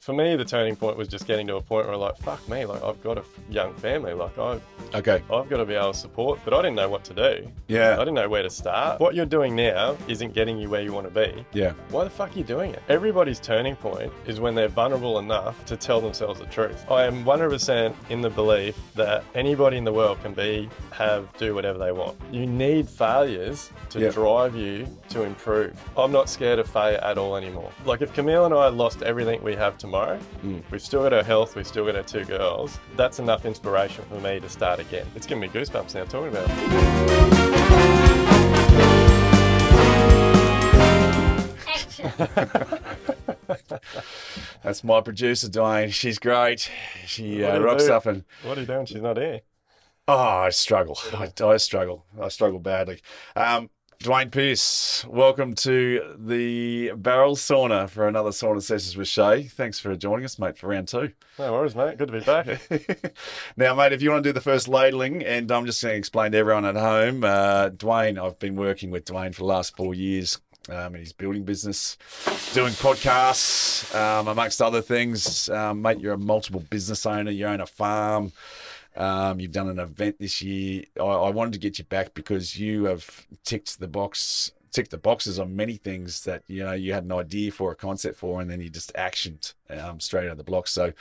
for me, the turning point was just getting to a point where like, fuck me, like I've got a young family, like I've got to be able to support, but I didn't know what to do. Yeah. I didn't know where to start. What you're doing now isn't getting you where you want to be. Yeah. Why the fuck are you doing it? Everybody's turning point is when they're vulnerable enough to tell themselves the truth. I am 100% in the belief that anybody in the world can do whatever they want. You need failures to drive you to improve. I'm not scared of failure at all anymore. Like if Camille and I lost everything we have tomorrow, we've still got our health, we've still got our 2 girls. That's enough inspiration for me to start again. It's giving me goosebumps now talking about Action. That's my producer, Duayne. She's great. She rocks up and... What are you doing? She's not here. Oh, I struggle. I struggle. I struggle badly. Duayne Pearce, welcome to the Barrel Sauna for another Sauna Sessions with Shea. Thanks for joining us, mate, for round 2. No worries, mate. Good to be back. Now, mate, if you want to do the first ladling, and I'm just going to explain to everyone at home, Duayne, I've been working with Duayne for the last 4 years in his building business, doing podcasts, amongst other things. Mate, you're a multiple business owner. You own a farm. You've done an event this year. I wanted to get you back because you have ticked the boxes on many things that you had an idea for, a concept for, and then you just actioned straight out of the blocks. So,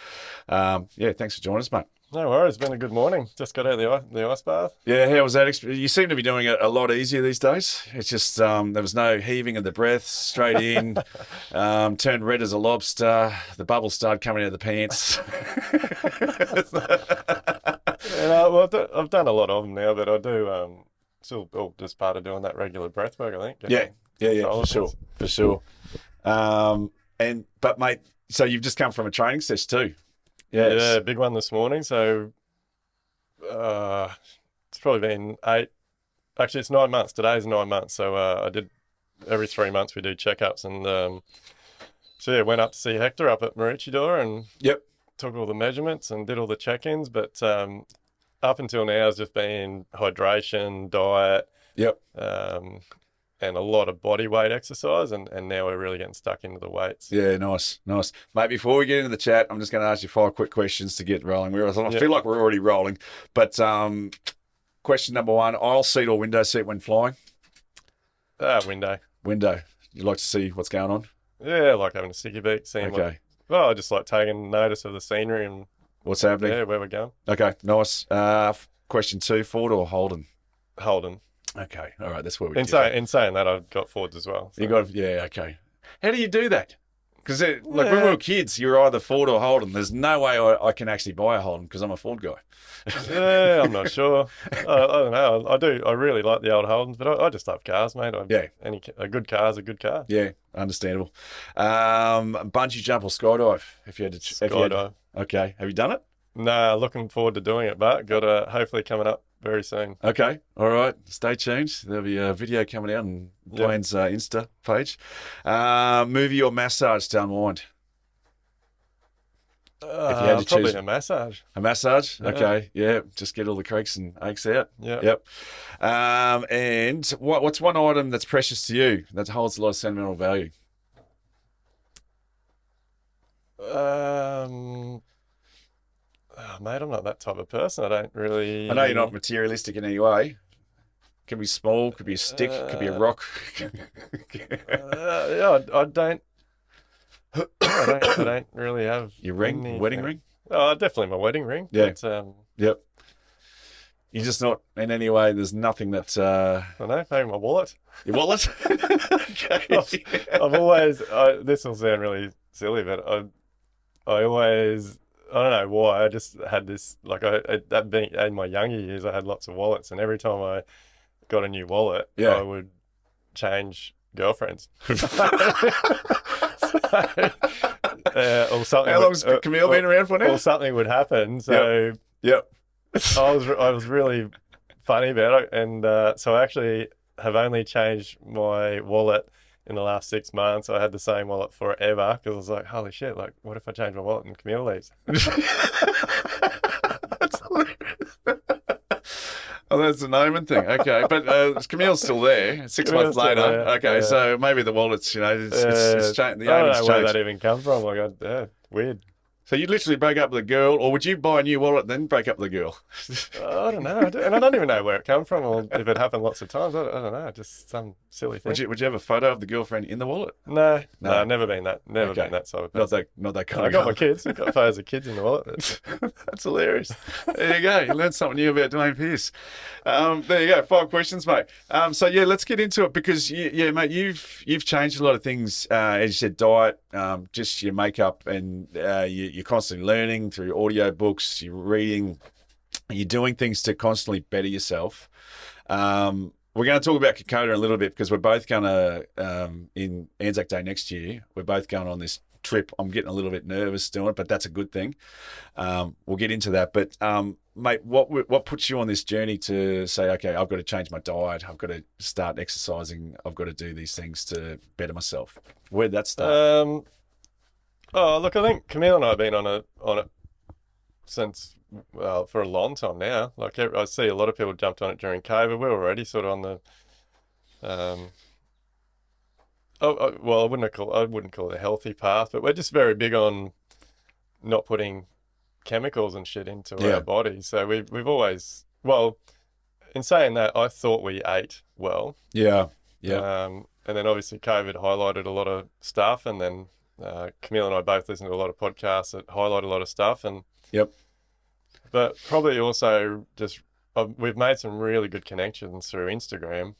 thanks for joining us, mate. No worries. It's been a good morning. Just got out of the ice bath. Yeah, how was that? You seem to be doing it a lot easier these days. It's just there was no heaving of the breath, straight in, turned red as a lobster. The bubbles started coming out of the pants. I've done a lot of them now, but I do still just part of doing that regular breath work, I think. Yeah, for sure. But mate, so you've just come from a training sesh too. Yes. Yeah, big one this morning. So it's probably been 8. Actually, it's 9 months. Today's 9 months. So I did every 3 months we do checkups, and went up to see Hector up at Maroochydore and took all the measurements and did all the check-ins. But up until now, it's just been hydration, diet, and a lot of body weight exercise, and now we're really getting stuck into the weights. Yeah, nice. Mate, before we get into the chat, I'm just going to ask you 5 quick questions to get rolling. I feel like we're already rolling, but question number 1, aisle seat or window seat when flying? Window. Window. You like to see what's going on? Yeah, I like having a sticky beak, seeing I just like taking notice of the scenery and what's happening. Yeah, where we're going. Okay, nice. Question 2, Ford or Holden? Holden. Okay, all right, that's where we in saying that, I've got Fords as well. So. Okay. How do you do that? Because when we were kids, you're either Ford or Holden. There's no way I can actually buy a Holden because I'm a Ford guy. Yeah, I'm not sure. I don't know. I really like the old Holdens, but I just love cars, mate. A good car is a good car. Yeah, understandable. Bungee jump or skydive? If you had to skydive. Okay, have you done it? No, looking forward to doing it, but got a hopefully coming up very soon. Okay, all right. Stay tuned. There'll be a video coming out on Duayne's Insta page. Movie or massage to unwind? If you had to probably choose a massage. A massage? Okay, just get all the creaks and aches out. Yep. And what's one item that's precious to you that holds a lot of sentimental value? Mate, I'm not that type of person. I don't really... I know you're not materialistic in any way. Can be small, could be a stick, could be a rock. I don't really have... Your ring? Wedding ring? Oh, definitely my wedding ring. Yeah. But, yep. You're just not, in any way, there's nothing that... I don't know, maybe my wallet. Your wallet? Okay. I've always... this will sound really silly, but I always... I don't know why. I just had this, that being in my younger years, I had lots of wallets, and every time I got a new wallet, I would change girlfriends. Or something. How long's Camille been around for now? Or something would happen. So I was really funny about it, and so I actually have only changed my wallet in the last 6 months. I had the same wallet forever because I was like, holy shit, what if I change my wallet and Camille leaves? That's hilarious. Oh, that's an omen thing. Okay, but Camille's still there. 6 months later. Okay, so maybe the wallet's, it's changed. The I don't omen's know where changed. that even come from. Weird. So you literally break up with a girl, or would you buy a new wallet then break up with a girl? I don't know. And I don't even know where it come from or if it happened lots of times. I don't know. Just some silly thing. Would you have a photo of the girlfriend in the wallet? No, No. never been that. Never Okay. been that sort of Not person. that kind I of got guy. my kids. I've got photos of kids in the wallet. That's hilarious. There you go. You learned something new about Duayne Pearce. There you go. 5 questions, mate. So yeah, let's get into it because mate, you've changed a lot of things. As you said, diet, just your makeup, and you're constantly learning through audio books. You're reading. You're doing things to constantly better yourself. We're going to talk about Kokoda a little bit because we're both going to, in Anzac Day next year, we're both going on this trip. I'm getting a little bit nervous doing it, but that's a good thing. We'll get into that. But, mate, what puts you on this journey to say, okay, I've got to change my diet. I've got to start exercising. I've got to do these things to better myself. Where'd that start? Look, I think Camille and I have been on it since, well, for a long time now. Like I see a lot of people jumped on it during COVID. We're already sort of on the, well, I wouldn't call it a healthy path, but we're just very big on not putting chemicals and shit into our bodies. So we've always, well, in saying that, I thought we ate well. Yeah. And then obviously COVID highlighted a lot of stuff, and then Camille and I both listen to a lot of podcasts that highlight a lot of stuff, and but probably also just we've made some really good connections through Instagram.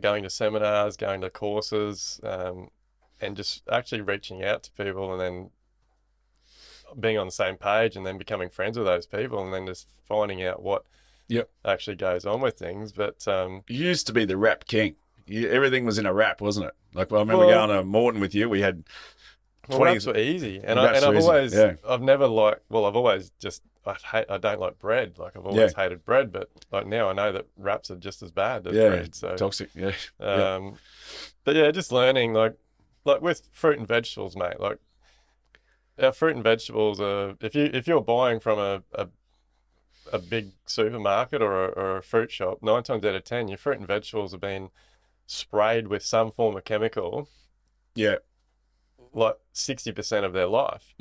Going to seminars, going to courses, and just actually reaching out to people, and then being on the same page, and then becoming friends with those people, and then just finding out what actually goes on with things. But you used to be the rap king. Everything was in a rap, wasn't it? Like, well, I remember going to Morton with you. We had 20. Raps were easy, and I've always, I've never liked. Well, I've always just I don't like bread. Like I've always hated bread, but like now I know that wraps are just as bad as bread. So toxic. But yeah, just learning like with fruit and vegetables, mate. Like our fruit and vegetables are if you're buying from a big supermarket or a fruit shop, 9 times out of 10, your fruit and vegetables have been sprayed with some form of chemical. Like 60% of their life.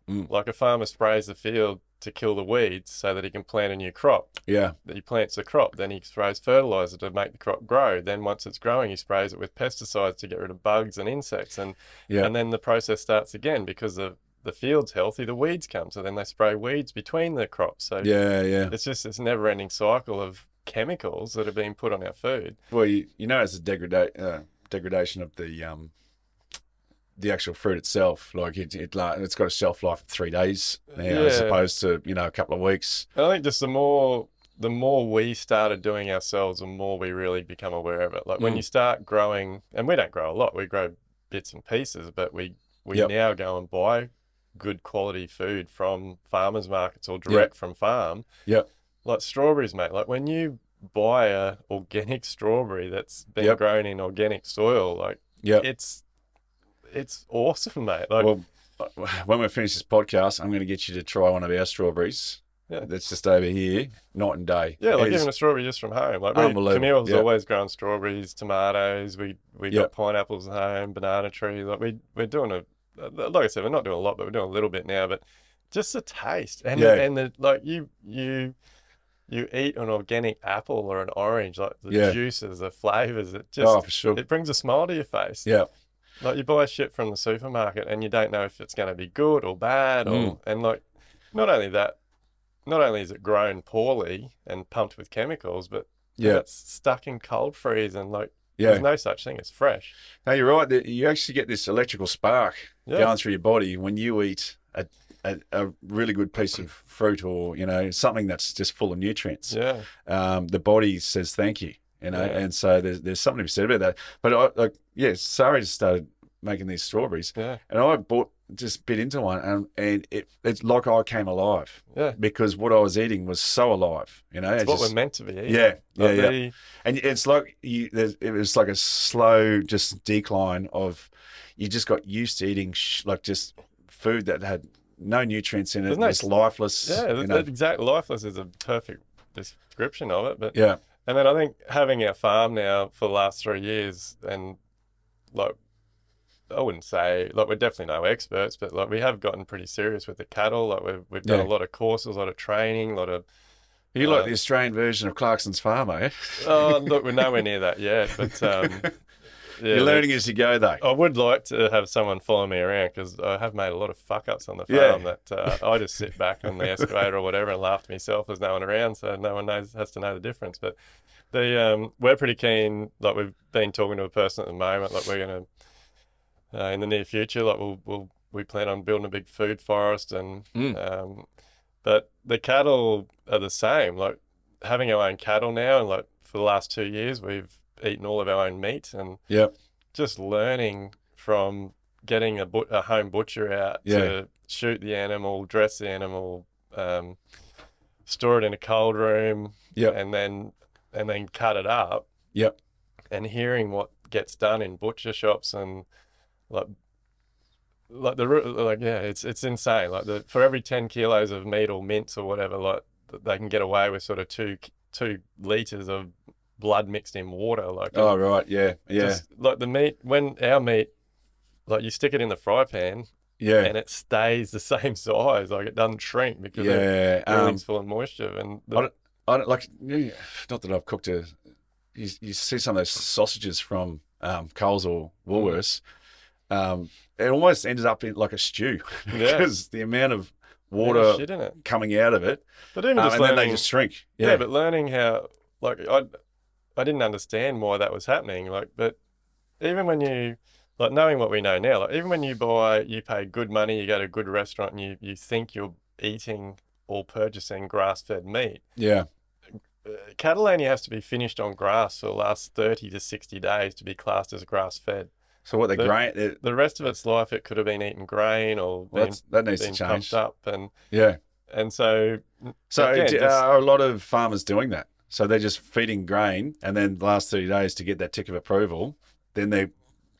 Like a farmer sprays the field to kill the weeds so that he can plant a new crop. That he plants the crop, then he sprays fertilizer to make the crop grow. Then once it's growing, he sprays it with pesticides to get rid of bugs and insects. And then the process starts again because the field's healthy, the weeds come. So then they spray weeds between the crops. So it's just this never-ending cycle of chemicals that are being put on our food. Well, you know, it's a degradation of the actual fruit itself. Like it's got a shelf life of 3 days now, as opposed to a couple of weeks. I think just the more we started doing ourselves, the more we really become aware of it. Like when you start growing, and we don't grow a lot, we grow bits and pieces, but we now go and buy good quality food from farmers markets or direct from farm. Like strawberries, mate. Like when you buy a organic strawberry that's been grown in organic soil, like it's awesome, mate. Like, well, when we finish this podcast, I'm going to get you to try one of our strawberries. That's just over here, night and day. Like even a strawberry just from home. Like Camille's always grown strawberries, tomatoes. We got pineapples at home, banana trees. Like we're doing like I said, we're not doing a lot, but we're doing a little bit now. But just the taste and like you eat an organic apple or an orange, like the juices, the flavors. It just for sure. It brings a smile to your face. Like you buy shit from the supermarket and you don't know if it's going to be good or bad, and like not only is it grown poorly and pumped with chemicals, but it's stuck in cold freeze and like there's no such thing as fresh. No, you're right. You actually get this electrical spark going through your body when you eat a really good piece of fruit or something that's just full of nutrients. The body says thank you. And so there's something to be said about that. But Sari just started making these strawberries, and I just bit into one, and it's like I came alive. Because what I was eating was so alive. It's what we're meant to be eating. And it's like it was like a slow just decline of you just got used to eating like just food that had no nutrients in it. It's lifeless. Exactly. Lifeless is a perfect description of it. But and then I think having our farm now for the last 3 years and like I wouldn't say, like, we're definitely no experts, but like we have gotten pretty serious with the cattle. Like we've done a Yeah. lot of courses, a lot of training, a lot of You like the Australian version of Clarkson's Farm, eh? oh, look, we're nowhere near that yet, but You're yeah, learning as you go, though. I would like to have someone follow me around because I have made a lot of fuck ups on the farm Yeah. that I just sit back on the excavator or whatever and laugh to myself. There's no one around, so no one has to know the difference. But we're pretty keen. Like we've been talking to a person at the moment. Like we're gonna in the near future. Like we plan on building a big food forest and but the cattle are the same. Like having our own cattle now, and like for the last 2 years, we've eaten all of our own meat, and Yep. just learning from getting a home butcher out to shoot the animal, dress the animal, store it in a cold room, Yep. and then cut it up, Yep. and hearing what gets done in butcher shops and like it's insane. Like for every 10 kilos of meat or mince or whatever, like they can get away with sort of 2 liters of blood mixed in water. Like Oh, right. Yeah. Yeah. just like the meat, when our meat, like you stick it in the fry pan Yeah. and it stays the same size, like it doesn't shrink because Yeah. everything's full of moisture. And I don't like, not that I've cooked you see some of those sausages from Coles or Woolworths. It almost ended up in like a stew because the amount of water shit in it. coming out of it, But even just and then they just shrink. yeah, but learning how, like I didn't understand why that was happening. Like, but even when you, like knowing what we know now, like even when you pay good money, you go to a good restaurant and you think you're eating or purchasing grass-fed meat. Yeah. Cattle only has to be finished on grass for the last 30 to 60 days to be classed as grass-fed. So what grain? The rest of its life, it could have been eating grain or That needs to been change. pumped up, and So again, are a lot of farmers doing that? So they're just feeding grain, and then the last 30 days to get that tick of approval, then they're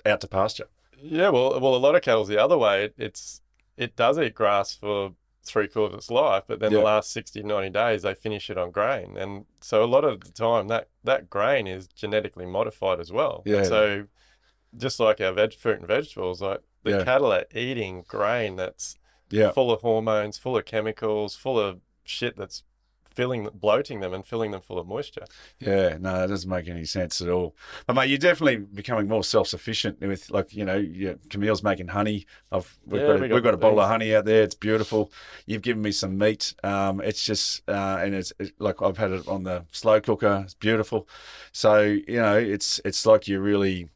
out to pasture. yeah, well, a lot of cattle's the other way. It does eat grass for 3/4 of its life, but then the last 60 to 90 days they finish it on grain, and so a lot of the time that grain is genetically modified as well. Yeah. And so just like our fruit and vegetables, like the cattle are eating grain that's full of hormones, full of chemicals, full of shit that's bloating them and filling them full of moisture. Yeah, no, that doesn't make any sense at all. But mate, you're definitely becoming more self-sufficient with, like, Camille's making honey. We've got a bottle of honey out there. It's beautiful. You've given me some meat. It's just and it's like I've had it on the slow cooker. It's beautiful. So it's like you're really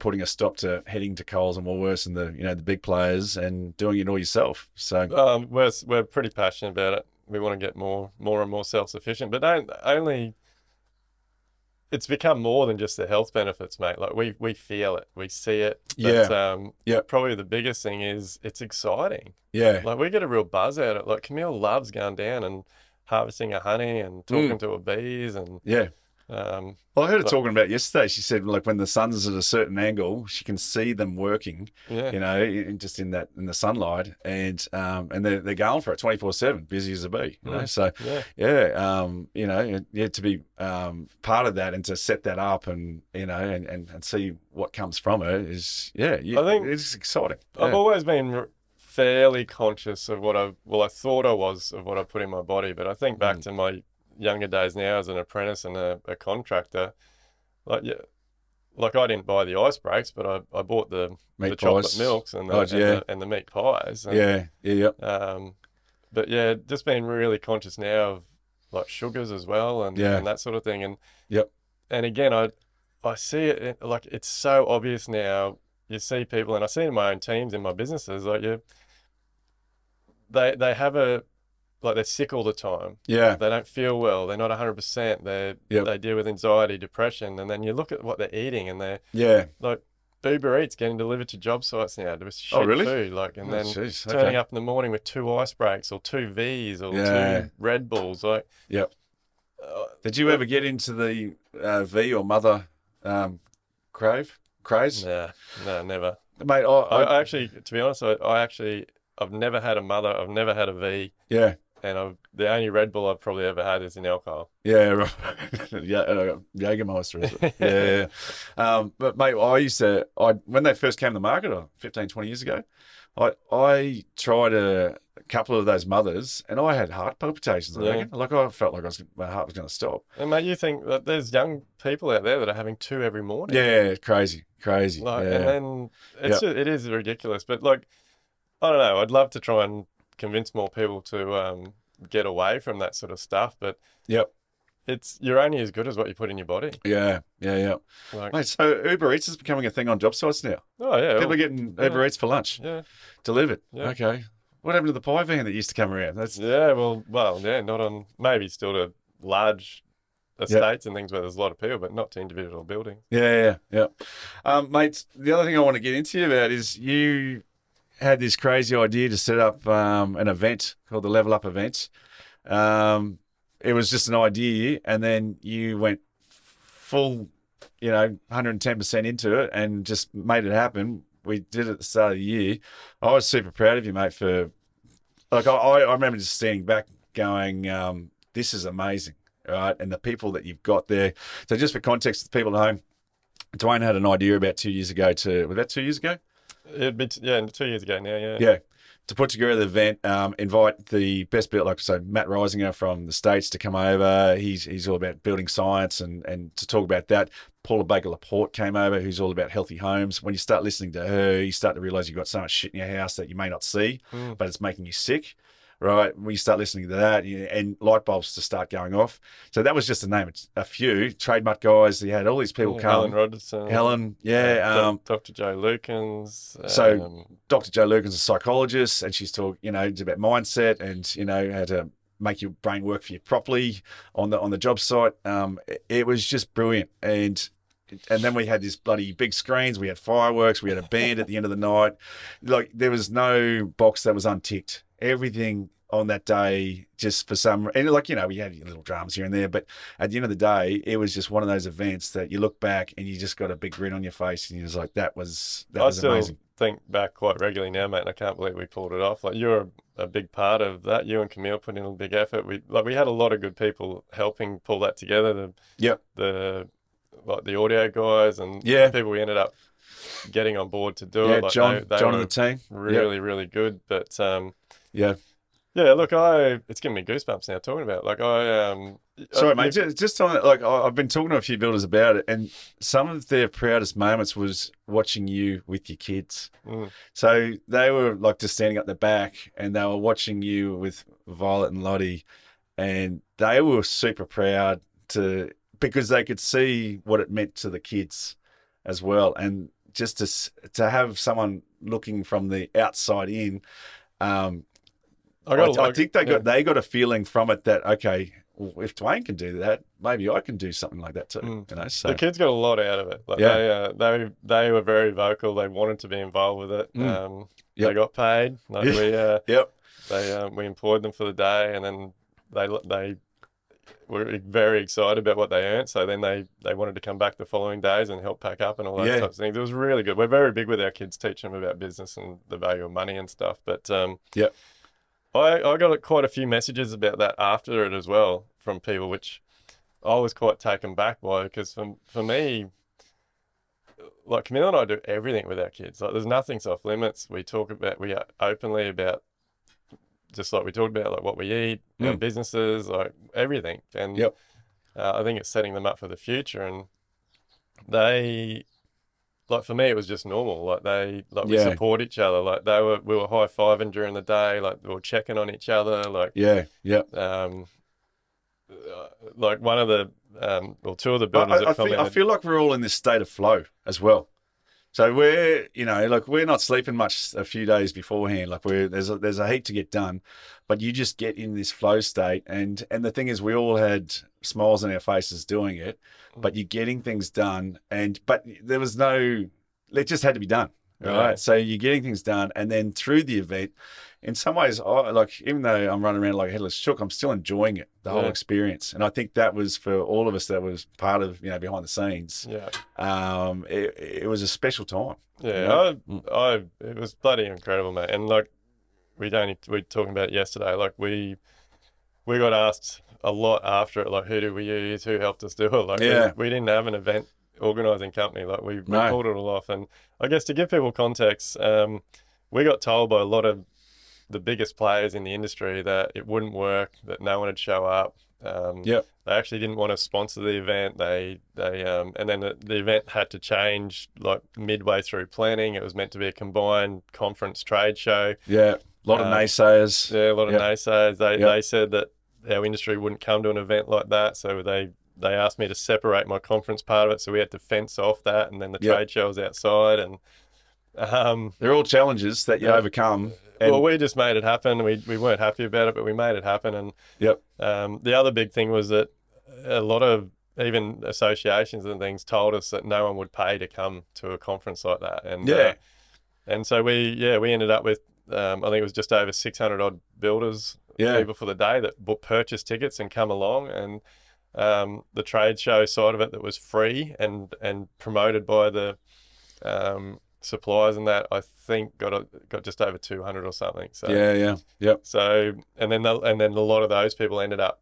putting a stop to heading to Coles and Woolworths and the big players and doing it all yourself. So we're pretty passionate about it. We want to get more and more self-sufficient, but it's become more than just the health benefits, mate. Like we feel it, we see it. But, probably the biggest thing is it's exciting. Yeah. Like we get a real buzz out of it. Like Camille loves going down and harvesting her honey and talking to her bees and Well, I heard her talking about yesterday. She said, like, when the sun's at a certain angle, she can see them working. Just in the sunlight, and they're going for it 24/7, busy as a bee. So to be part of that and to set that up and and see what comes from it is I think it's exciting. I've always been fairly conscious of I thought I was of what I put in my body, but I think back to my younger days now as an apprentice and a contractor, like I didn't buy the ice breaks, but I bought the chocolate milks and the meat pies. But just being really conscious now of like sugars as well and that sort of thing. And and again, I see it like it's so obvious now. You see people, and I see it in my own teams, in my businesses, like they have they're sick all the time. Yeah. They don't feel well. They're not 100%. They deal with anxiety, depression. And then you look at what they're eating and they're like Uber Eats getting delivered to job sites now. Just shit food. Then turning up in the morning with 2 ice breaks or 2 Vs or 2 Red Bulls. Did you ever get into the V or mother craze? No, never. Mate, I actually, to be honest, I've never had a mother. I've never had a V. Yeah. the only Red Bull I've probably ever had is in alcohol. Yeah, right. Yeah, Jägermeister, is it? Yeah, yeah. But mate, when they first came to the market 15, 20 years ago, I tried a couple of those mothers, and I had heart palpitations. I Yeah. reckon, like I felt like my heart was going to stop. And mate, you think that there's young people out there that are having 2 every morning. Yeah, crazy. Like, Yeah, and then yeah, it is ridiculous. But like, I don't know. I'd love to try and convince more people to get away from that sort of stuff. But yep, you're only as good as what you put in your body. yeah, yeah, yeah. Like, Mate, so Uber Eats is becoming a thing on job sites now. oh yeah, People are getting Uber Eats for lunch, yeah, delivered. yeah. Okay. What happened to the pie van that used to come around? That's Yeah, well, yeah, not on, maybe still to large estates and things where there's a lot of people, but not to individual buildings. yeah. Mate, the other thing I want to get into about is you had this crazy idea to set up an event called the Level Up event. It was just an idea, and then you went full, 110% into it and just made it happen. We did it at the start of the year. I was super proud of you, mate, for I remember just standing back going, this is amazing, right? And the people that you've got there. So just for context, the people at home, Duayne had an idea about 2 years ago was that 2 years ago? It'd be, 2 years ago now, yeah. Yeah. To put together the event, invite the best built, Matt Risinger from the States to come over. He's all about building science and to talk about that. Paula Baker-Laporte came over, who's all about healthy homes. When you start listening to her, you start to realize you've got so much shit in your house that you may not see, but it's making you sick, right? When you start listening to that, and light bulbs to start going off. So that was just to name a few. Trademark guys, you had all these people come. Helen Rogerson. Helen, yeah. Dr. Joe Lukens. So Dr. Joe Lukens is a psychologist, and she's talking, it's about mindset and, how to make your brain work for you properly on the job site. It was just brilliant. And then we had this bloody big screens. We had fireworks. We had a band at the end of the night. Like, there was no box that was unticked. Everything on that day, just for some, and we had little dramas here and there, but at the end of the day, it was just one of those events that you look back and you just got a big grin on your face, and you're just like, that was amazing. I still think back quite regularly now, mate, and I can't believe we pulled it off. Like, you're a big part of that. You and Camille put in a big effort. We had a lot of good people helping pull that together. The audio guys and the people we ended up getting on board to do it. Like, John and the team. Really good. But yeah, look, it's giving me goosebumps now talking about it. Like, sorry, mate. Just on it, like, I've been talking to a few builders about it, and some of their proudest moments was watching you with your kids. So they were like just standing up the back, and they were watching you with Violet and Lottie, and they were super proud because they could see what it meant to the kids as well, and just to have someone looking from the outside in. I think they got a feeling from it that, okay, well, if Duayne can do that, maybe I can do something like that too. So the kids got a lot out of it. Like, they were very vocal. They wanted to be involved with it. They got paid. Like, we employed them for the day, and then they were very excited about what they earned. So then they wanted to come back the following days and help pack up and all those types of things. It was really good. We're very big with our kids, teaching them about business and the value of money and stuff. But I got quite a few messages about that after it as well from people, which I was quite taken back by, because for me, like, Camille and I do everything with our kids. Like, there's nothing's off limits. We are openly about, just like we talked about, like what we eat, our businesses, like everything. And I think it's setting them up for the future. And they, like, for me, it was just normal. Like, we support each other. Like, we were high-fiving during the day. Like, we were checking on each other. Like, like one of the, two of the builders. I feel like we're all in this state of flow as well. So we're not sleeping much a few days beforehand. Like, there's a heap to get done, but you just get in this flow state. And the thing is, we all had smiles on our faces doing it, but you're getting things done. But there was it just had to be done. Right. Yeah. So you're getting things done. And then through the event, in some ways, even though I'm running around like a headless chook, I'm still enjoying it, the whole experience. And I think that was, for all of us, that was part of, behind the scenes. Yeah. It was a special time. Yeah. It was bloody incredible, mate. And like, we were talking about it yesterday. Like, we we got asked a lot after it, like, who do we use? Who helped us do it? Like, we didn't have an event organising company. Like, we pulled it all off. And I guess to give people context, we got told by a lot of the biggest players in the industry that it wouldn't work, that no one would show up. They actually didn't want to sponsor the event. And then the event had to change like midway through planning. It was meant to be a combined conference trade show. Yeah, a lot of naysayers. Yeah, a lot of naysayers. They said that our industry wouldn't come to an event like that, so they asked me to separate my conference part of it. So we had to fence off that, and then the trade show was outside. And they're all challenges that you overcome. Well, we just made it happen. We weren't happy about it, but we made it happen. And the other big thing was that a lot of even associations and things told us that no one would pay to come to a conference like that. And so we ended up with I think it was just over 600 odd builders, people for the day that purchased tickets and come along. And the trade show side of it that was free and promoted by the suppliers and that, I think got just over 200 or something. So So and then a lot of those people ended up.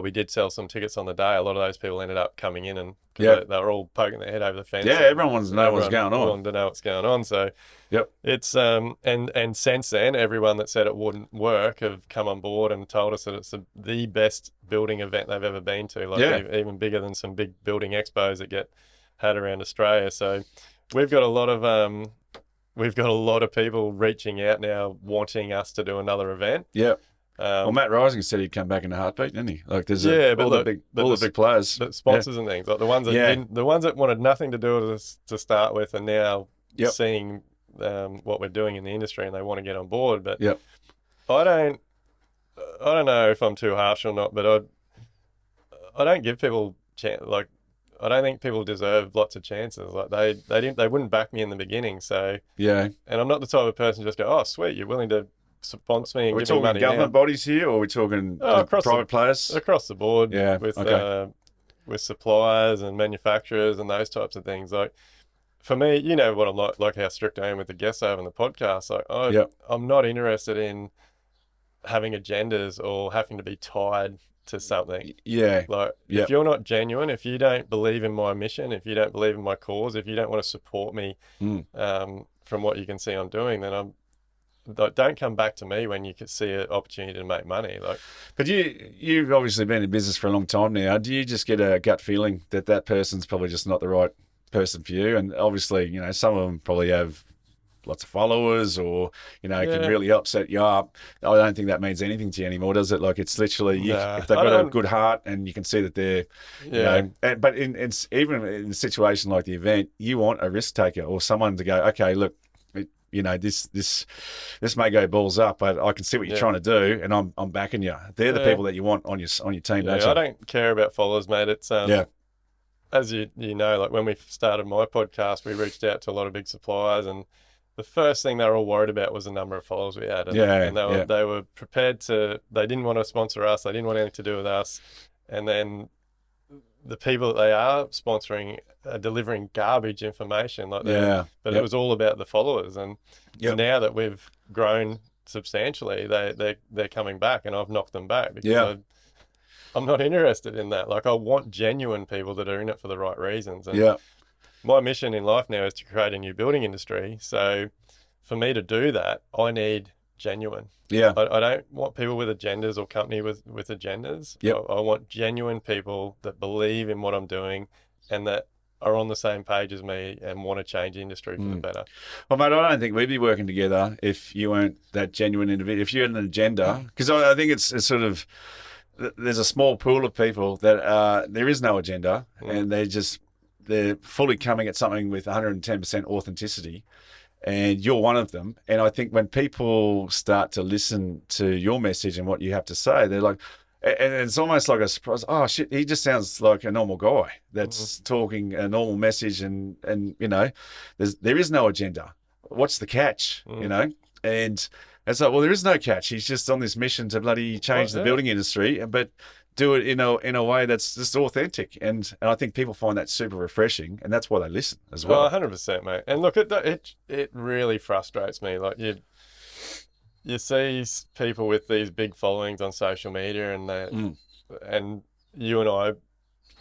We did sell some tickets on the day. A lot of those people ended up coming in, and they were all poking their head over the fence. Yeah, everyone wants to know what's going on. Wanted to know what's going on. So it's and since then, everyone that said it wouldn't work have come on board and told us that it's the best building event they've ever been to. Like even bigger than some big building expos that get had around Australia. So we've got a lot of people reaching out now, wanting us to do another event. Yeah. Well, Matt Rising said he'd come back in a heartbeat, didn't he? Like, there's all the big players, but sponsors and things, like the ones that the ones that wanted nothing to do with us to start with, are now seeing what we're doing in the industry, and they want to get on board. But I don't know if I'm too harsh or not, but I don't give people like. I don't think people deserve lots of chances. Like they wouldn't back me in the beginning. So and I'm not the type of person to just go, oh sweet, you're willing to sponsor me and give me money. Are we talking government bodies here, or are we talking private players? Across the board, with suppliers and manufacturers and those types of things. Like for me, you know what I'm like how strict I am with the guests over on the podcast. Like I'm not interested in having agendas or having to be tied to something. If you're not genuine, if you don't believe in my mission, if you don't believe in my cause, if you don't want to support me from what you can see I'm doing, then don't come back to me when you can see an opportunity to make money. But you've obviously been in business for a long time now. Do you just get a gut feeling that person's probably just not the right person for you? And obviously, you know, some of them probably have lots of followers, or can really upset you up. I don't think that means anything to you anymore, does it? Like, it's literally if they've got a good heart and you can see that they're but in even in a situation like the event, you want a risk taker or someone to go, okay, look, this may go balls up, but I can see what you're trying to do, and I'm backing you. They're the people that you want on your team. I don't care about followers, mate. It's as you know, like when we started my podcast, we reached out to a lot of big suppliers, and the first thing they were all worried about was the number of followers we had. And they were prepared to. They didn't want to sponsor us. They didn't want anything to do with us. And then the people that they are sponsoring are delivering garbage information but it was all about the followers. And now that we've grown substantially, they're coming back, and I've knocked them back because I'm not interested in that. Like, I want genuine people that are in it for the right reasons. And my mission in life now is to create a new building industry. So for me to do that, I need genuine. I don't want people with agendas or company with agendas. I want genuine people that believe in what I'm doing and that are on the same page as me and want to change the industry for the better. Well, mate, I don't think we'd be working together if you weren't that genuine individual. If you had an agenda, because I think it's sort of, there's a small pool of people that there is no agenda, and they're fully coming at something with 110% authenticity. And you're one of them. And I think when people start to listen to your message and what you have to say, they're like, and it's almost like a surprise. Oh shit, he just sounds like a normal guy that's talking a normal message, and there is no agenda. What's the catch? And it's like, well, there is no catch. He's just on this mission to bloody change the building industry, but do it in a way that's just authentic. And I think people find that super refreshing, and that's why they listen as well. 100%, mate. And look, it really frustrates me. Like, you see people with these big followings on social media, and Mm. and you and I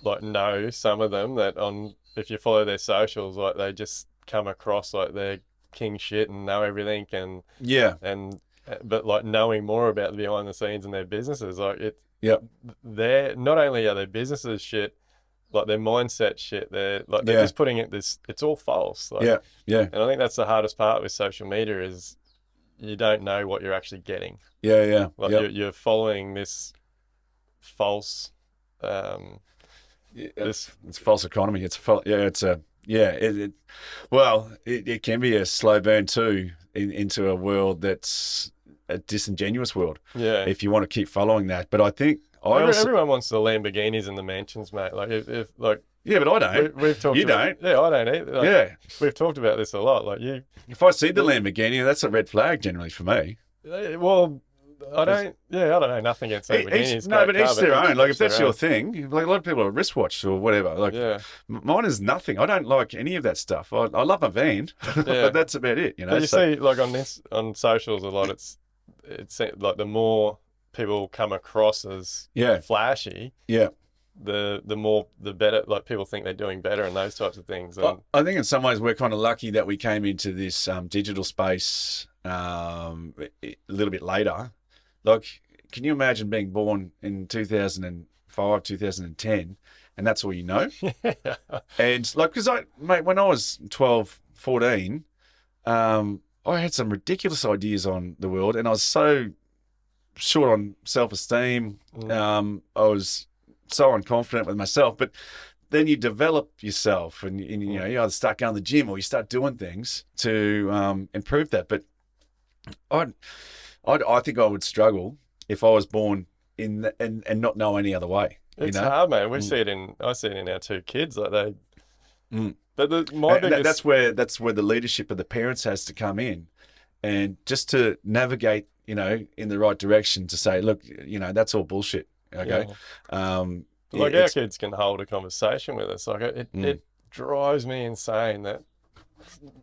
like know some of them that on if you follow their socials, like they just come across like they're king shit and know everything, Yeah. and but like knowing more about the behind the scenes in their businesses, like Yep. they're not only are their businesses shit, like their mindset shit. They're Yeah. just putting it this. It's all false. Like, Yeah. Yeah. and I think that's the hardest part with social media is you don't know what you're actually getting. Yeah. Yeah. Like Yep. you're following this false, Yeah, this it's false economy. It's a yeah. It can be a slow burn too into a world that's a disingenuous world yeah. if you want to keep following that. But I think I also Everyone wants the Lamborghinis and the mansions, mate. Like if like yeah, but I don't. we've talked You about, don't. yeah, I don't either. Like, Yeah. we've talked about this a lot. Like If I see the Lamborghini, that's a red flag generally for me. well, I don't. Yeah, I don't know. Nothing against Lamborghinis. No, but Great car, each their own. Like if each their that's your own. thing, like a lot of people are wristwatch or whatever. Like Yeah, mine is nothing. I don't like any of that stuff. I love my van, yeah. but that's about it. You know. But you see, like on socials a lot, it's like the more people come across as yeah, flashy, yeah. the better. Like people think they're doing better and those types of things. And I think in some ways we're kind of lucky that we came into this digital space a little bit later. Like, can you imagine being born in 2005, 2010, and that's all you know? And like, because mate, when I was 12, 14, I had some ridiculous ideas on the world, and I was so short on self-esteem. I was so unconfident with myself, but then you develop yourself and you know, you either start going to the gym or you start doing things to improve that. But I think I would struggle if I was born in and not know any other way. it's You know, hard, man. I see it in our two kids. Like they, Mm. but my And biggest, that's where the leadership of the parents has to come in, and just to navigate, you know, in the right direction to say, look, you know, that's all bullshit. Okay, like our it's kids can hold a conversation with us. Like it drives me insane that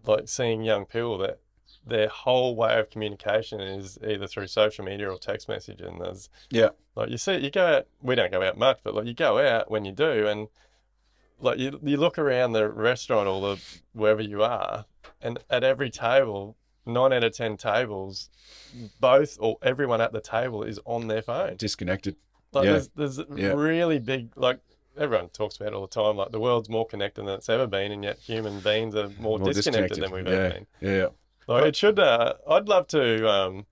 like seeing young people that their whole way of communication is either through social media or text message. And there's yeah, like you go out. We don't go out much, but like you go out when you do, and like you look around the restaurant or the wherever you are, and at every table, 9 out of 10 tables, both or everyone at the table is on their phone. disconnected. Like Yeah, there's yeah, really big like everyone talks about it all the time. Like the world's more connected than it's ever been, and yet human beings are more disconnected than we've ever been. Yeah. Like it should. I'd love to.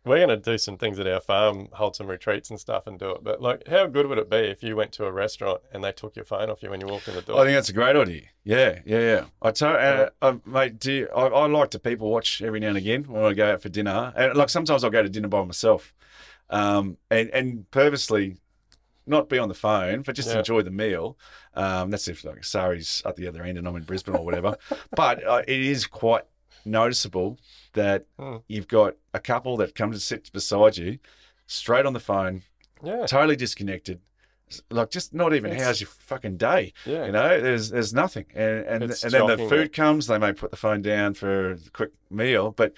We're going to do some things at our farm, hold some retreats and stuff, and do it. But like, how good would it be if you went to a restaurant and they took your phone off you when you walked in the door? I think that's a great idea. Yeah. Mate, I like to people watch every now and again when I go out for dinner, and like sometimes I'll go to dinner by myself, and purposely not be on the phone, but just enjoy the meal. That's if like Sari's at the other end and I'm in Brisbane or whatever. But it is quite noticeable that you've got a couple that come to sit beside you, straight on the phone, totally disconnected, like just not even how's your fucking day. You know, there's nothing, and then the food comes, they may put the phone down for a quick meal, but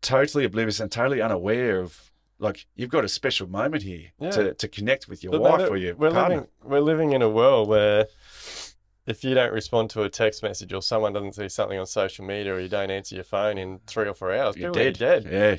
totally oblivious and totally unaware of, like, you've got a special moment here to connect with your wife or your partner. We're living in a world where if you don't respond to a text message or someone doesn't see something on social media or you don't answer your phone in 3 or 4 hours, you're dead. Yeah.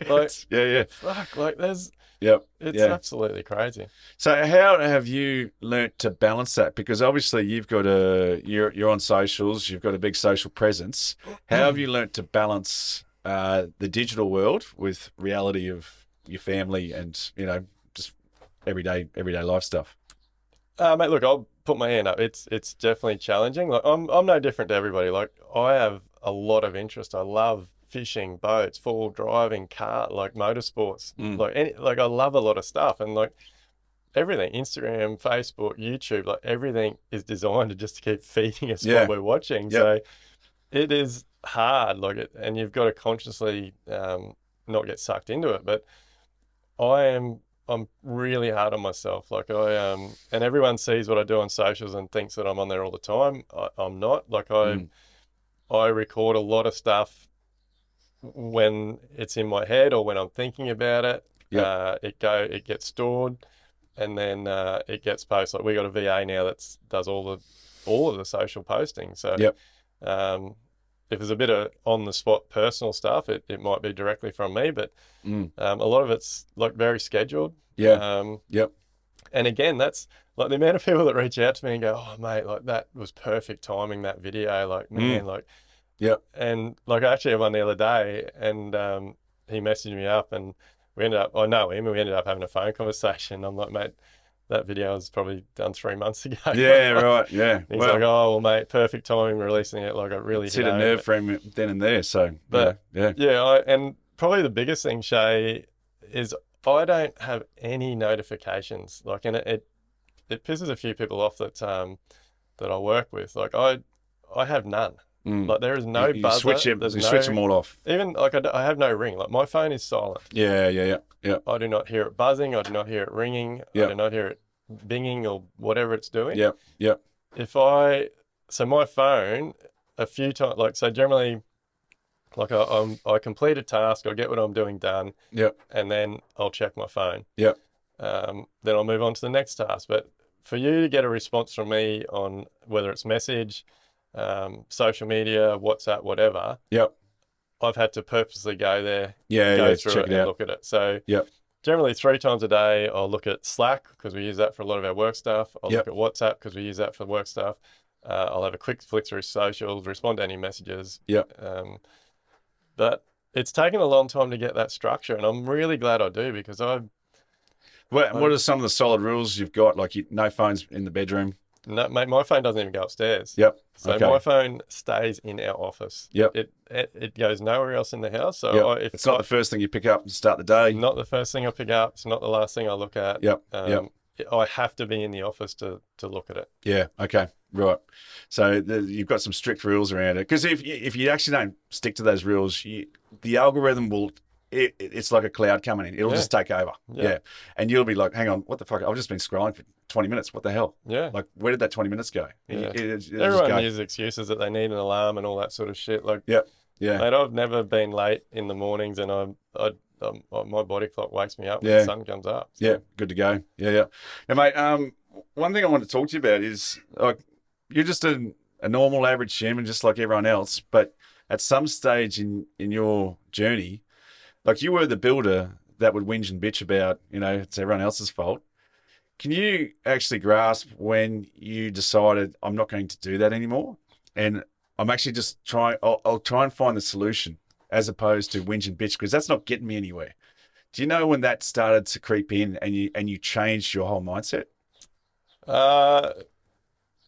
Like, yeah. Fuck, like there's... Yep. It's absolutely crazy. So how have you learnt to balance that? Because obviously you're on socials, you've got a big social presence. How have you learnt to balance the digital world with reality of your family and, you know, just everyday life stuff? Mate, look, I'll put my hand up. It's definitely challenging. Like I'm no different to everybody. Like I have a lot of interest. I love fishing, boats, four-wheel driving, car, like motorsports. Like I love a lot of stuff, and like everything, Instagram, Facebook, YouTube, like everything is designed to just keep feeding us what we're watching. So it is hard, and you've got to consciously not get sucked into it. But I'm really hard on myself. Like and everyone sees what I do on socials and thinks that I'm on there all the time. I'm not. Like I record a lot of stuff when it's in my head or when I'm thinking about it. Yep. It gets stored, and then it gets posted. Like we got a VA now that does all of the social posting. So Yep. if there's a bit of on the spot personal stuff, it might be directly from me, but a lot of it's like very scheduled. Yeah. Yep. And again, that's like the amount of people that reach out to me and go, "Oh, mate, like that was perfect timing, that video." Like, man, like, Yep. and like I actually had one the other day, and he messaged me up, and we ended up, I know him, and we ended up having a phone conversation. I'm like, mate, that video was probably done 3 months ago. Yeah, right. Yeah. He's like, "Oh, well, mate, perfect timing releasing it. Like, I really hit a nerve for him then and there. So, but yeah. and probably the biggest thing, Shea, is I don't have any notifications. Like, and it pisses a few people off that that I work with. Like, I have none. Like, there is no buzzer. Switch them all off. Even like I have no ring. Like, my phone is silent. Yeah. I do not hear it buzzing. I do not hear it ringing. Yeah. I do not hear it binging or whatever it's doing. Yeah. So my phone a few times, like, so generally, like I complete a task, I get what I'm doing done, and then I'll check my phone. Then I'll move on to the next task. But for you to get a response from me on whether it's message, social media, WhatsApp, whatever, I've had to purposely go there, go through it and look at it. So generally 3 times a day, I'll look at Slack because we use that for a lot of our work stuff. I'll look at WhatsApp because we use that for work stuff. I'll have a quick flick through socials, respond to any messages. But it's taken a long time to get that structure, and I'm really glad I do because what are some of the solid rules you've got? Like no phones in the bedroom? No, mate, my phone doesn't even go upstairs. So my phone stays in our office. It goes nowhere else in the house. So it's not the first thing you pick up to start the day. Not the first thing I pick up. It's not the last thing I look at. I have to be in the office to look at it. Yeah. Okay. Right. So you've got some strict rules around it because if you actually don't stick to those rules, the algorithm will. It's like a cloud coming in. It'll just take over. And you'll be like, hang on, what the fuck? I've just been scrolling for 20 minutes. What the hell? Like, where did that 20 minutes go? Everyone uses excuses that they need an alarm and all that sort of shit. Like, mate, I've never been late in the mornings, and my body clock wakes me up when the sun comes up. So. Yeah, good to go. Yeah. Now, mate, one thing I want to talk to you about is like you're just a normal average shaman, just like everyone else. But at some stage in your journey, like you were the builder that would whinge and bitch about, it's everyone else's fault. Can you actually grasp when you decided I'm not going to do that anymore? And I'm actually just I'll try and find the solution as opposed to whinge and bitch because that's not getting me anywhere. Do you know when that started to creep in and you changed your whole mindset?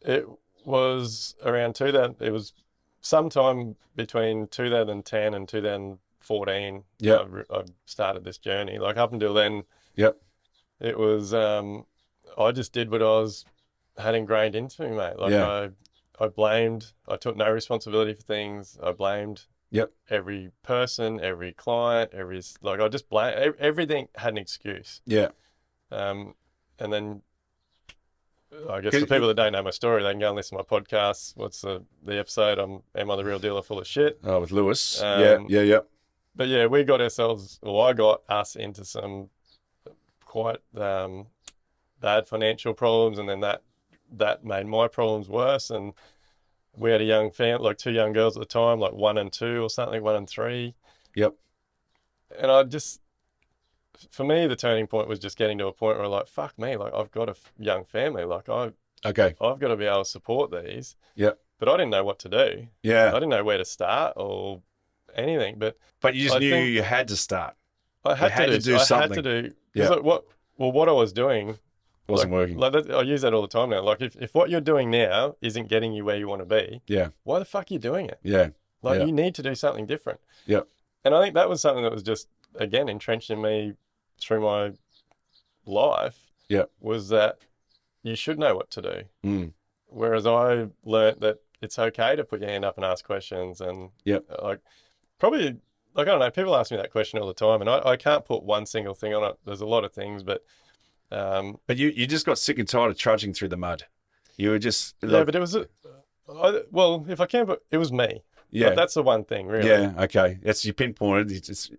It was around 2000. It was sometime between 2010 and 2014. I started this journey. Like up until then, it was I just did what had ingrained into me, mate. Like I took no responsibility for things. I blamed every person, every client, I just blame everything had an excuse. And then I guess for people that don't know my story, they can go and listen to my podcast. What's the episode? Am I the real deal or full of shit? Oh, with Lewis. But yeah, I got us into some quite bad financial problems, and then that made my problems worse. And we had a young family, like 2 young girls at the time, like 1 and 2 or something, 1 and 3. And for me, the turning point was just getting to a point where like, fuck me, like I've got a young family, like I've got to be able to support these. But I didn't know what to do. I didn't know where to start or anything. But you just knew you had to start. I had to do something. What I was doing wasn't working. I use that all the time now. Like if what you're doing now isn't getting you where you want to be, why the fuck are you doing it? You need to do something different. And I think that was something that was just, again, entrenched in me through my life. Was that you should know what to do. Whereas I learnt that it's okay to put your hand up and ask questions. And probably, I don't know, people ask me that question all the time, and I can't put one single thing on it. There's a lot of things, but you just got sick and tired of trudging through the mud. You were just but it was if I can, but it was me. Yeah. Like, that's the one thing, really. Yeah. Okay. That's you pinpointed. It's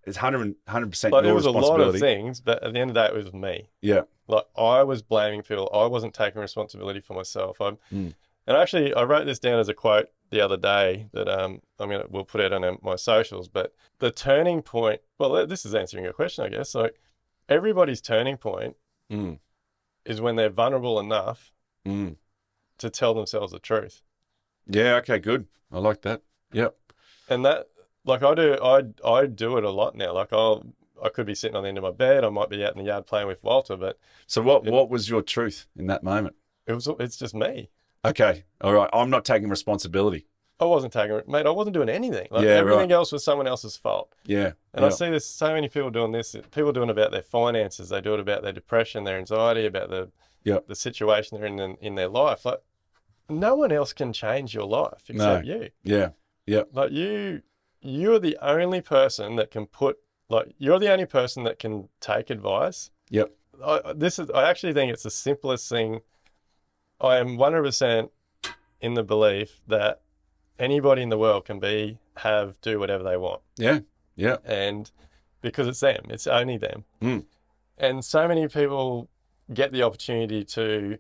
100% Like, your it was a lot of responsibility. things, but at the end of the day, it was me. Yeah. Like, I was blaming people. I wasn't taking responsibility for myself. Mm. And actually, I wrote this down as a quote the other day that we'll put it on my socials. But the turning point. Well, this is answering your question, I guess. Like, everybody's turning point Mm. is when they're vulnerable enough Mm. to tell themselves the truth. Yeah. Okay. Good. I like that. Yep. And that, like, I do it a lot now. Like, I could be sitting on the end of my bed. I might be out in the yard playing with Walter, but So what was your truth in that moment? it's just me. Okay. All right. I'm not taking responsibility. I wasn't taking it, mate. I wasn't doing anything. Like, Yeah, everything right. else was someone else's fault. Yeah. And I Yeah. see there's so many people doing this. People doing it about their finances. They do it about their depression, their anxiety, about Yep. the situation they're in their life. Like, no one else can change your life except you. Yeah. Yeah. Like, you're the only person that can you're the only person that can take advice. Yep. I actually think it's the simplest thing. I am 100% in the belief that anybody in the world can do whatever they want. Yeah. Yeah. And because it's them, it's only them. Mm. And so many people get the opportunity to,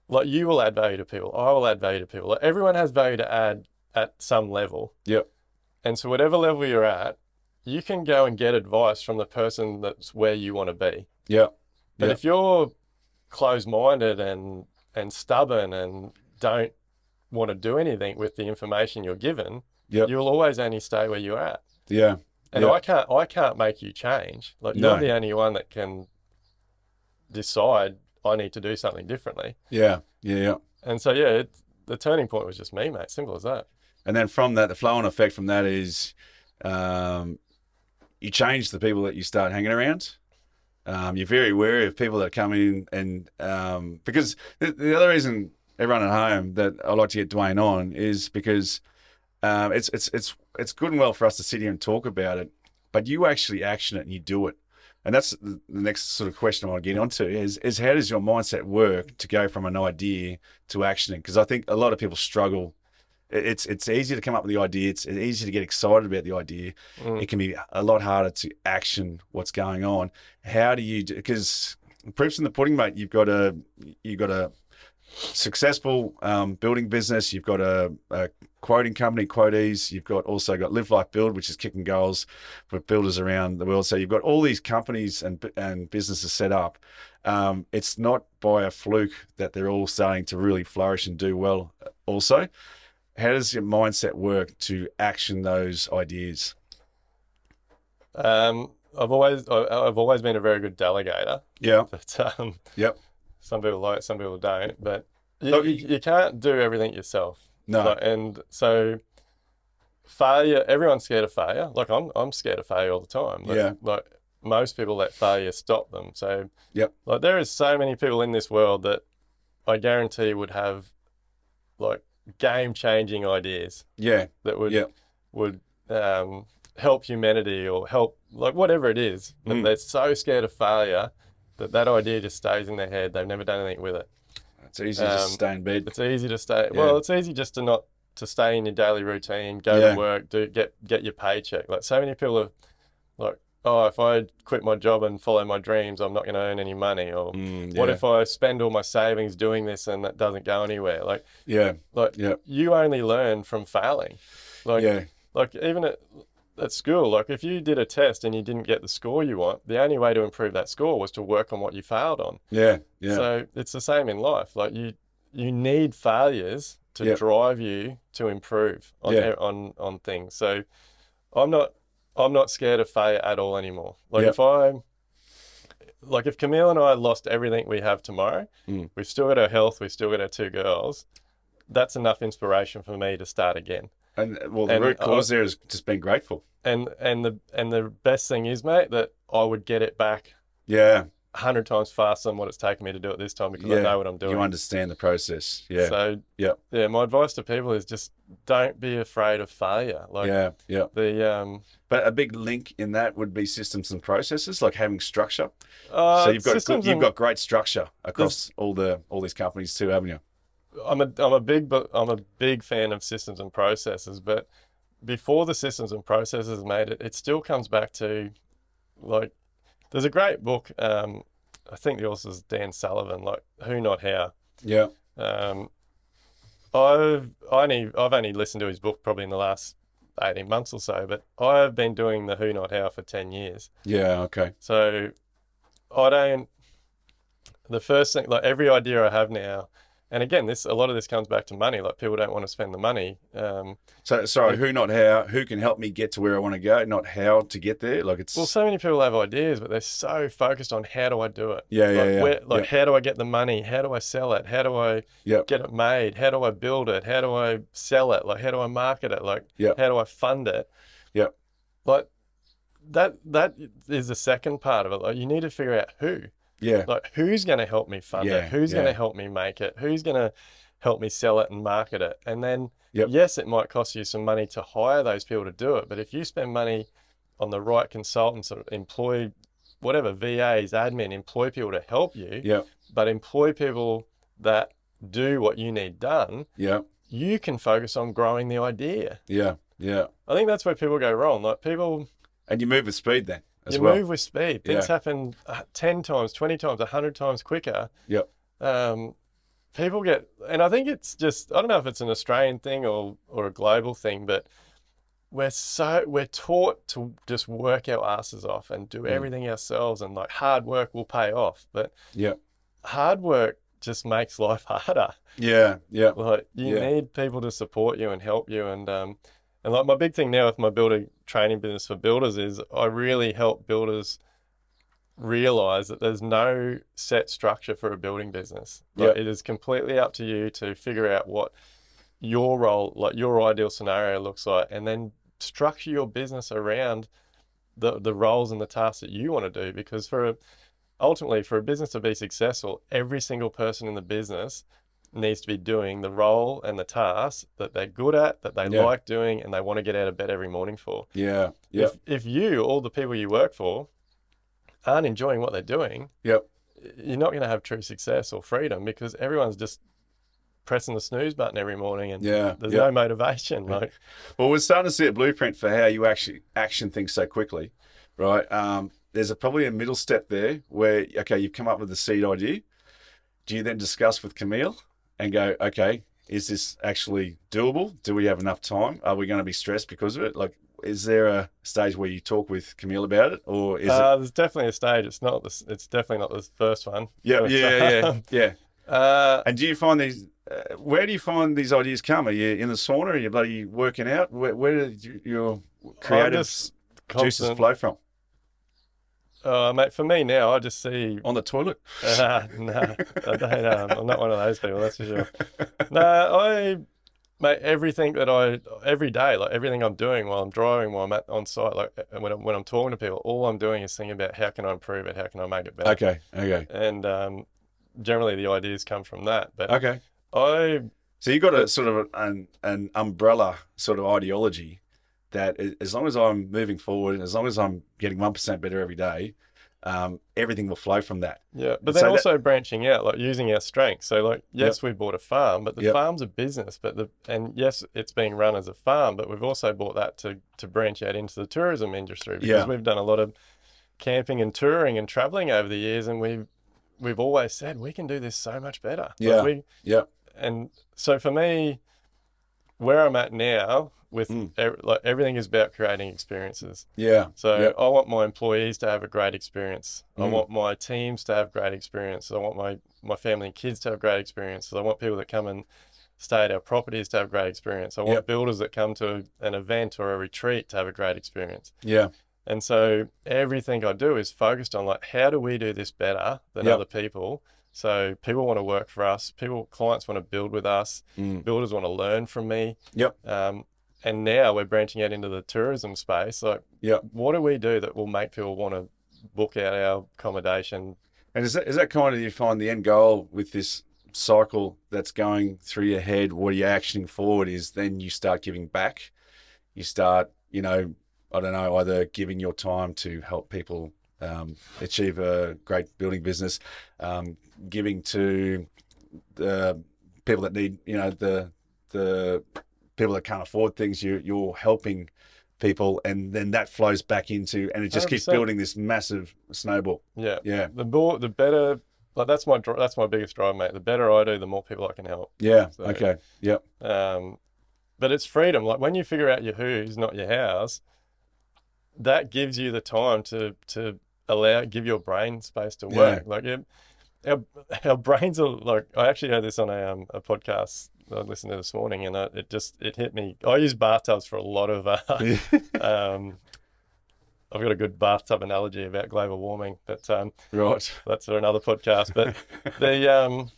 like, you will add value to people. I will add value to people. Like, everyone has value to add at some level. Yep. And so whatever level you're at, you can go and get advice from the person that's where you want to be. Yeah. But Yeah. if you're closed-minded and stubborn and don't want to do anything with the information you're given, Yep. you'll always only stay where you're at. Yeah. And Yeah. I can't make you change. Like, No. you're the only one that can decide I need to do something differently. Yeah. Yeah. Yeah. And so, the turning point was just me, mate. Simple as that. And then from that, the flow-on effect from that is you change the people that you start hanging around. You're very wary of people that come in and because the other reason everyone at home that I like to get Duayne on is because it's good and well for us to sit here and talk about it, but you actually action it and you do it. And that's the next sort of question I want to get onto is how does your mindset work to go from an idea to actioning? Because I think a lot of people struggle. It's easy to come up with the idea. It's easy to get excited about the idea. It can be a lot harder to action what's going on. How do you do? Because proof's in the pudding, mate. You've got a successful building business. You've got a quoting company, Quotees. You've also got Live Like Build, which is kicking goals for builders around the world. So you've got all these companies and businesses set up. It's not by a fluke that they're all starting to really flourish and do well. Also, how does your mindset work to action those ideas? I've always been a very good delegator. Yeah. But Yep. some people like it, some people don't. But you can't do everything yourself. No. And so failure, everyone's scared of failure. Like, I'm scared of failure all the time. But, Yeah. like, most people let failure stop them. So, Yep. like, there is so many people in this world that I guarantee would have, like, game-changing ideas. Yeah. That would Yep. help humanity or help, like, whatever it is. But they're so scared of failure that idea just stays in their head. They've never done anything with it. It's easy to just stay in bed. It's easy to stay. Yeah. Well, it's easy just to stay in your daily routine, go to work, get your paycheck. Like, so many people are like, oh, if I quit my job and follow my dreams, I'm not going to earn any money. Or what if I spend all my savings doing this and that doesn't go anywhere? Like, you only learn from failing. Like even at school, like, if you did a test and you didn't get the score you want, the only way to improve that score was to work on what you failed on. Yeah. So it's the same in life. Like, you need failures to drive you to improve on things. So I'm not scared of failure at all anymore. Like, if Camille and I lost everything we have tomorrow, we've still got our health, we've still got our two girls. That's enough inspiration for me to start again. And the root cause there is just being grateful. And the best thing is, mate, that I would get it back. 100 times faster than what it's taken me to do it this time, because I know what I'm doing. You understand the process. Yeah. So my advice to people is just don't be afraid of failure. Like, but a big link in that would be systems and processes, like having structure. So you've got great structure across all these companies too, haven't you? I'm a big fan of systems and processes, but before the systems and processes made it, it still comes back to like there's a great book. I think the author's Dan Sullivan, like Who Not How. Yeah. Um, I've only listened to his book probably in the last 18 months or so, but I've been doing the Who Not How for 10 years. Yeah. Okay. So I don't the first thing, like every idea I have now, and again, a lot of this comes back to money. Like people don't want to spend the money. So sorry, who not how? Who can help me get to where I want to go? Not how to get there. Like it's Well, so many people have ideas, but they're so focused on how do I do it? yeah, yeah, yeah. Like how do I get the money? How do I sell it? How do I Yep. get it made? How do I build it? How do I sell it? Like how do I market it? Like Yep. how do I fund it? Yep. Like that is the second part of it. Like you need to figure out who. Yeah. Like who's going to help me fund Yeah, it? Who's yeah. going to help me make it? Who's going to help me sell it and market it? And then, Yep. yes, it might cost you some money to hire those people to do it. But if you spend money on the right consultants or employ whatever, VAs, admin, employ people to help you, Yep. but employ people that do what you need done, Yep. you can focus on growing the idea. Yeah. Yeah. I think that's where people go wrong. Like people, And you move with speed then as you well. move with speed. Things happen 10 times, 20 times, 100 times quicker. Yep. People get, and I think it's just, I don't know if it's an Australian thing or a global thing, but we're taught to just work our asses off and do everything ourselves, and like hard work will pay off. But Yeah. hard work just makes life harder. Yeah. Yeah. Like you need people to support you and help you. And like my big thing now with my builder training business for builders is I really help builders realize that there's no set structure for a building business. Like it is completely up to you to figure out what your role, like your ideal scenario looks like, and then structure your business around the roles and the tasks that you want to do. Because ultimately for a business to be successful, every single person in the business needs to be doing the role and the tasks that they're good at, that they like doing, and they want to get out of bed every morning for. Yeah. Yeah. If you, all the people you work for, aren't enjoying what they're doing, Yep. you're not going to have true success or freedom, because everyone's just pressing the snooze button every morning, and there's no motivation. Like, well, we're starting to see a blueprint for how you actually action things so quickly, right? There's probably a middle step there where, okay, you've come up with the seed idea. Do you then discuss with Camille and go, okay, is this actually doable? Do we have enough time? Are we going to be stressed because of it? Like, is there a stage where you talk with Camille about it, or is it? There's definitely a stage. It's definitely not the first one. Yeah. And do you find these? Where do you find these ideas come? Are you in the sauna? Are you bloody working out? Where do your creative juices flow from? Mate, for me now, I just see On the toilet? No, I don't. I'm not one of those people. That's for sure. No, mate, every day, like everything I'm doing while I'm driving, while I'm on site, like when I'm talking to people, all I'm doing is thinking about how can I improve it, how can I make it better. Okay. And generally the ideas come from that. But okay. So you got a sort of an umbrella sort of ideology that as long as I'm moving forward and as long as I'm getting 1% better every day, everything will flow from that. Yeah, but then also branching out, like using our strengths. So like, yes, we bought a farm, but the farm's a business, and yes, it's being run as a farm, but we've also bought that to branch out into the tourism industry, because we've done a lot of camping and touring and traveling over the years, and we've always said we can do this so much better. And so for me, where I'm at now with like everything is about creating experiences. So I want my employees to have a great experience. I want my teams to have great experience. I want my family and kids to have great experiences. I want people that come and stay at our properties to have great experience. I want builders that come to an event or a retreat to have a great experience. And so everything I do is focused on like, how do we do this better than other people? So people want to work for us. Clients want to build with us. Builders want to learn from me. And now we're branching out into the tourism space. Like, what do we do that will make people want to book out our accommodation? And is that kind of, you find the end goal with this cycle that's going through your head, what you're actioning forward is then you start giving back. You start, I don't know, either giving your time to help people achieve a great building business, giving to the people that need, the people that can't afford things, you're helping people, and then that flows back into, and it just keeps 100%. building this massive snowball. Yeah. Yeah. The better, like that's my biggest drive, mate. The better I do, the more people I can help. Yeah. So, Okay. Yep. But it's freedom. Like when you figure out your who's, not your hows, that gives you the time to give your brain space to work. Like our brains are like, I actually heard this on a podcast I listened to this morning, and it hit me. I use bathtubs for a lot of I've got a good bathtub analogy about global warming, but Right. that's for another podcast. But the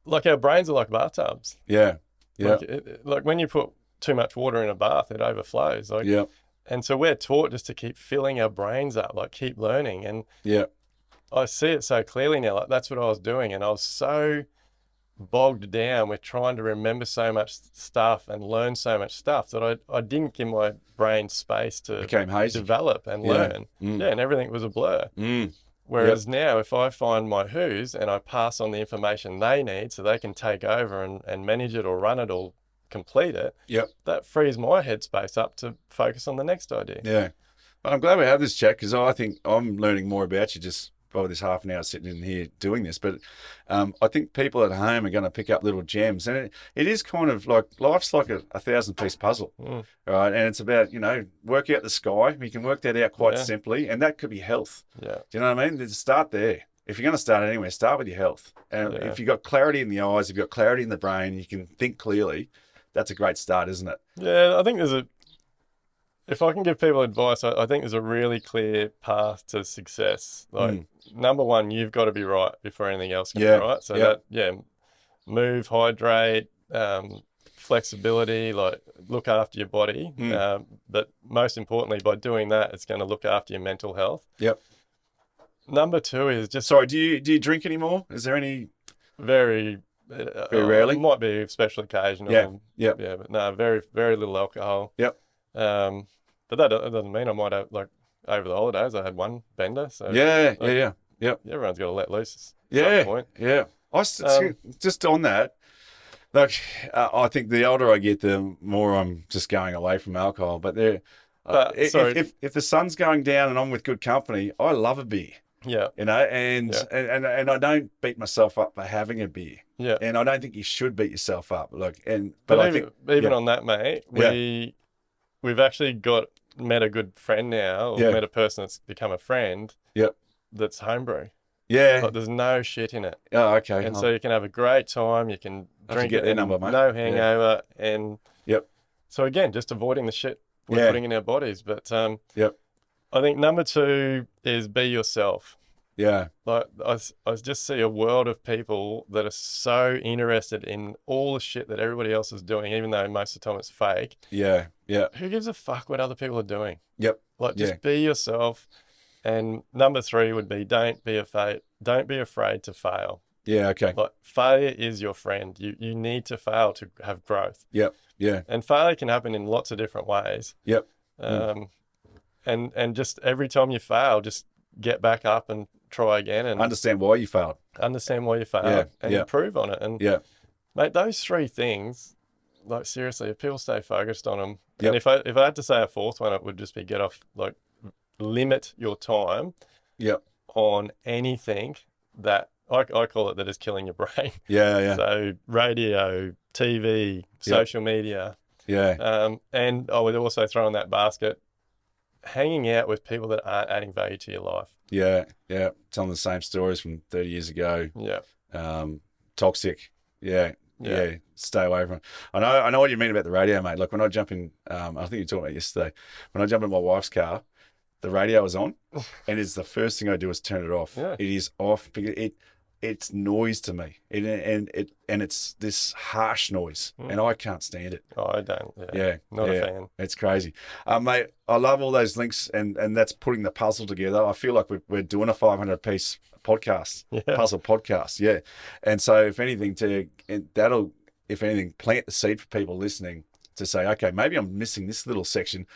like our brains are like bathtubs. Yeah. Yeah. Like when you put too much water in a bath, it overflows. Like, Yeah. and so we're taught just to keep filling our brains up, like keep learning. And Yeah. I see it so clearly now. Like that's what I was doing, and I was so bogged down with trying to remember so much stuff and learn so much stuff that I didn't give my brain space to Became hazy. develop and learn. Yeah, and everything was a blur. Whereas now, if I find my who's and I pass on the information they need so they can take over and manage it or run it or complete it, that frees my headspace up to focus on the next idea. Yeah. Well, I'm glad we have this chat, because I think I'm learning more about you just by this half an hour sitting in here doing this. But I think people at home are going to pick up little gems. And it is kind of like, life's like a 1,000-piece puzzle, right? And it's about, work out the sky. You can work that out quite simply, and that could be health. Yeah. Do you know what I mean? Just start there. If you're going to start anywhere, start with your health. And if you've got clarity in the eyes, if you've got clarity in the brain, you can think clearly, that's a great start, isn't it? Yeah, I think if I can give people advice, I think there's a really clear path to success. Like, number one, you've got to be right before anything else can be right. So move, hydrate, flexibility, like look after your body. But most importantly, by doing that, it's going to look after your mental health. Yep. Number two is just... Sorry, do you drink anymore? Is there any... Very rarely? Might be special occasional. Yeah. But no, very, very little alcohol. Yep. But that doesn't mean I might have, like, over the holidays, I had one bender. So Yep. Everyone's got to let loose at some point. Yeah. Just on that, like, I think the older I get, the more I'm just going away from alcohol. But if the sun's going down and I'm with good company, I love a beer. Yeah. And I don't beat myself up for having a beer. Yeah. And I don't think you should beat yourself up. But I think even on that, mate, we've actually met a good friend now, or met a person that's become a friend. Yep. That's homebrew. Yeah. Like there's no shit in it. Oh, okay. And so you can have a great time. You can drink it, number, mate. No hangover, and so again, just avoiding the shit we're putting in our bodies. But I think number two is be yourself. Yeah. Like I just see a world of people that are so interested in all the shit that everybody else is doing, even though most of the time it's fake. Yeah. Yeah. Who gives a fuck what other people are doing? Yep. Like just be yourself. And number three would be don't be afraid to fail. Yeah. Okay. Like failure is your friend. You need to fail to have growth. Yep. Yeah. And failure can happen in lots of different ways. Yep. And just every time you fail, just get back up and try again and understand why you failed. And improve on it. And mate, those three things, like seriously, if people stay focused on them, and if I had to say a fourth one, it would just be limit your time on anything that I call it that is killing your brain. Yeah. So radio, TV, social media. Yeah. And I would also throw in that basket hanging out with people that aren't adding value to your life. Yeah. Telling the same stories from 30 years ago. Yeah. Toxic. Yeah. Stay away from it. I know what you mean about the radio, mate. Like when I jump in, I think you talked about it yesterday, when I jump in my wife's car, the radio is on, and it's the first thing I do is turn it off. Yeah. It is off because it's noise to me, and it's this harsh noise, and I can't stand it. Oh, I don't. Not a fan. It's crazy, mate. I love all those links, and that's putting the puzzle together. I feel like we're doing a 500-piece podcast, puzzle podcast, And so, if anything, plant the seed for people listening to say, okay, maybe I'm missing this little section.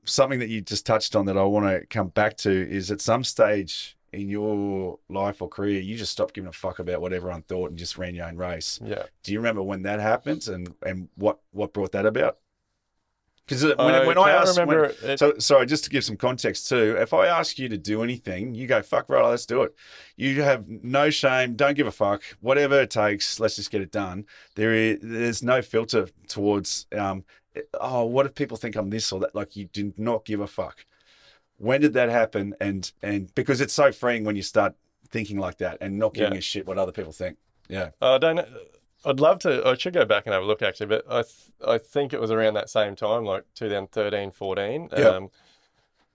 Something that you just touched on that I want to come back to is at some stage in your life or career, you just stopped giving a fuck about what everyone thought and just ran your own race. Yeah. Do you remember when that happened and what brought that about? Because I when I can't ask, remember it. so sorry, just to give some context too, if I ask you to do anything, you go, fuck, right, let's do it. You have no shame, don't give a fuck, whatever it takes, let's just get it done. There's no filter towards, oh, what if people think I'm this or that? Like, you do not give a fuck. When did that happen? And because it's so freeing when you start thinking like that and not giving a shit what other people think. Yeah. I don't know. I'd love to. I should go back and have a look actually, but I think it was around that same time, like 2013, 14. Yeah.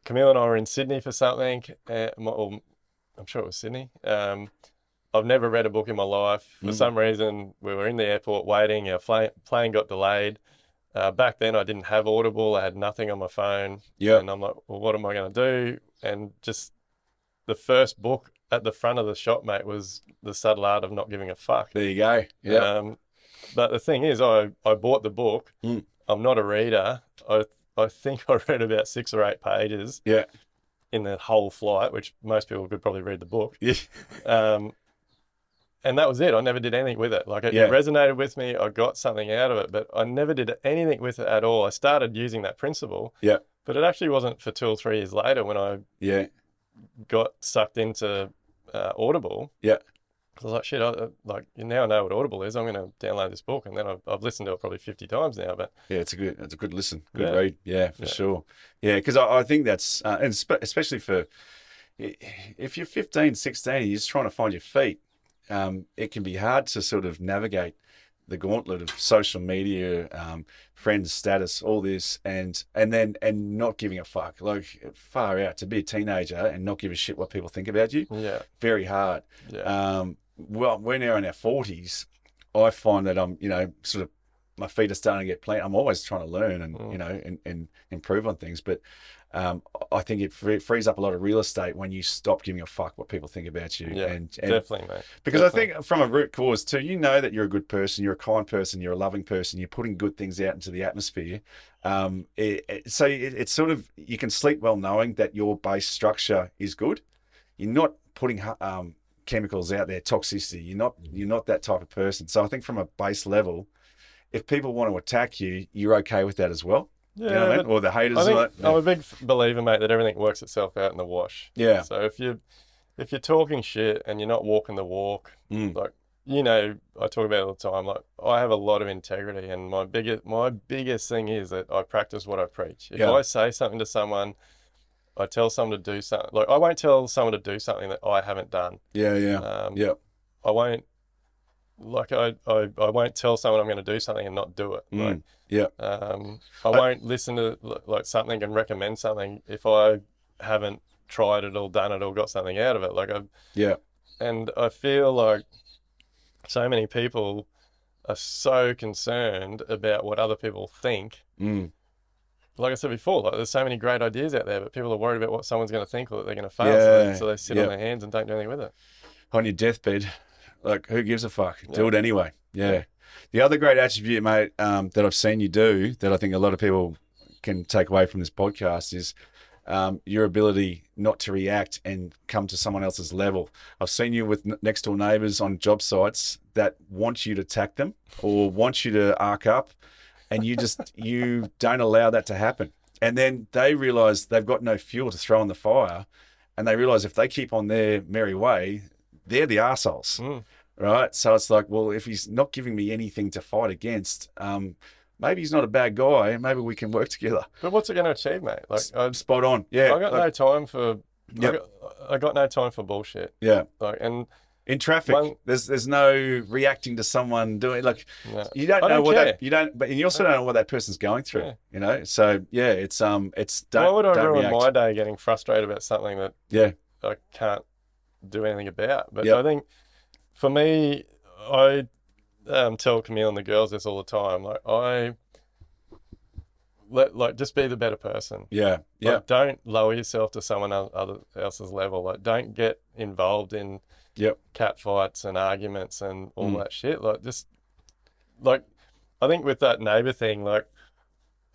Camille and I were in Sydney for something. Or I'm sure it was Sydney. I've never read a book in my life. For some reason, we were in the airport waiting. Our plane got delayed. Back then, I didn't have Audible. I had nothing on my phone. Yeah. And I'm like, well, what am I going to do? And just the first book at the front of the shop, mate, was The Subtle Art of Not Giving a Fuck. There you go. Yeah. But the thing is, I bought the book. I'm not a reader. I think I read about 6 or 8 pages. Yeah. In the whole flight, which most people could probably read the book. Yeah. And that was it. I never did anything with it. Like it resonated with me. I got something out of it, but I never did anything with it at all. I started using that principle. Yeah. But it actually wasn't for 2 or 3 years later when I got sucked into Audible. Yeah. I was like, shit, now I know what Audible is. I'm going to download this book. And then I've listened to it probably 50 times now. But yeah, it's a good listen. Good read. Yeah, for sure. Yeah, because I think that's, and especially for, if you're 15, 16, you're just trying to find your feet, it can be hard to sort of navigate the gauntlet of social media, friends, status, all this, and not giving a fuck. Like, far out, to be a teenager and not give a shit what people think about you. Yeah. Very hard. Yeah. Well, we're now in our 40s. I find that I'm, sort of, my feet are starting to get planted. I'm always trying to learn and, and improve on things. But I think it frees up a lot of real estate when you stop giving a fuck what people think about you. Yeah, and definitely, mate. Because definitely. I think from a root cause too, that you're a good person, you're a kind person, you're a loving person, you're putting good things out into the atmosphere. So it's sort of, you can sleep well knowing that your base structure is good. You're not putting chemicals out there, toxicity. You're not that type of person. So I think from a base level, if people want to attack you, you're okay with that as well. Yeah, you know what I mean? Or the haters. I'm a big believer, mate, that everything works itself out in the wash. Yeah. So if you're talking shit and you're not walking the walk, like, I talk about it all the time. Like, I have a lot of integrity, and my biggest thing is that I practice what I preach. If I say something to someone, I tell someone to do something. Like, I won't tell someone to do something that I haven't done. Yeah. I won't. Like, I won't tell someone I'm going to do something and not do it. Like, I won't listen to like something and recommend something if I haven't tried it or done it or got something out of it. Like, and I feel like so many people are so concerned about what other people think. Like I said before, like, there's so many great ideas out there, but people are worried about what someone's going to think or that they're going to fail. So they sit on their hands and don't do anything with it. On your deathbed, like, who gives a fuck? Do it anyway. Yeah. The other great attribute, mate, that I've seen you do, that I think a lot of people can take away from this podcast, is your ability not to react and come to someone else's level. I've seen you with next door neighbours on job sites that want you to attack them or want you to arc up, and you don't allow that to happen. And then they realise they've got no fuel to throw on the fire, and they realise if they keep on their merry way, they're the arseholes. Right? So it's like, well, if he's not giving me anything to fight against, maybe he's not a bad guy. Maybe we can work together. But what's it going to achieve, mate? Like, spot on. Yeah. I got no time for. I got no time for bullshit. Yeah. Like, and in traffic, there's no reacting to someone doing, like, you don't know but you also don't know what that person's going through. So it's why would I ruin my day getting frustrated about something that I can't do anything about? But I think, for me, I tell Camille and the girls this all the time. Like, just be the better person. Like, don't lower yourself to someone else's level. Like, don't get involved in cat fights and arguments and all that shit. Like, just, like, I think with that neighbour thing, like,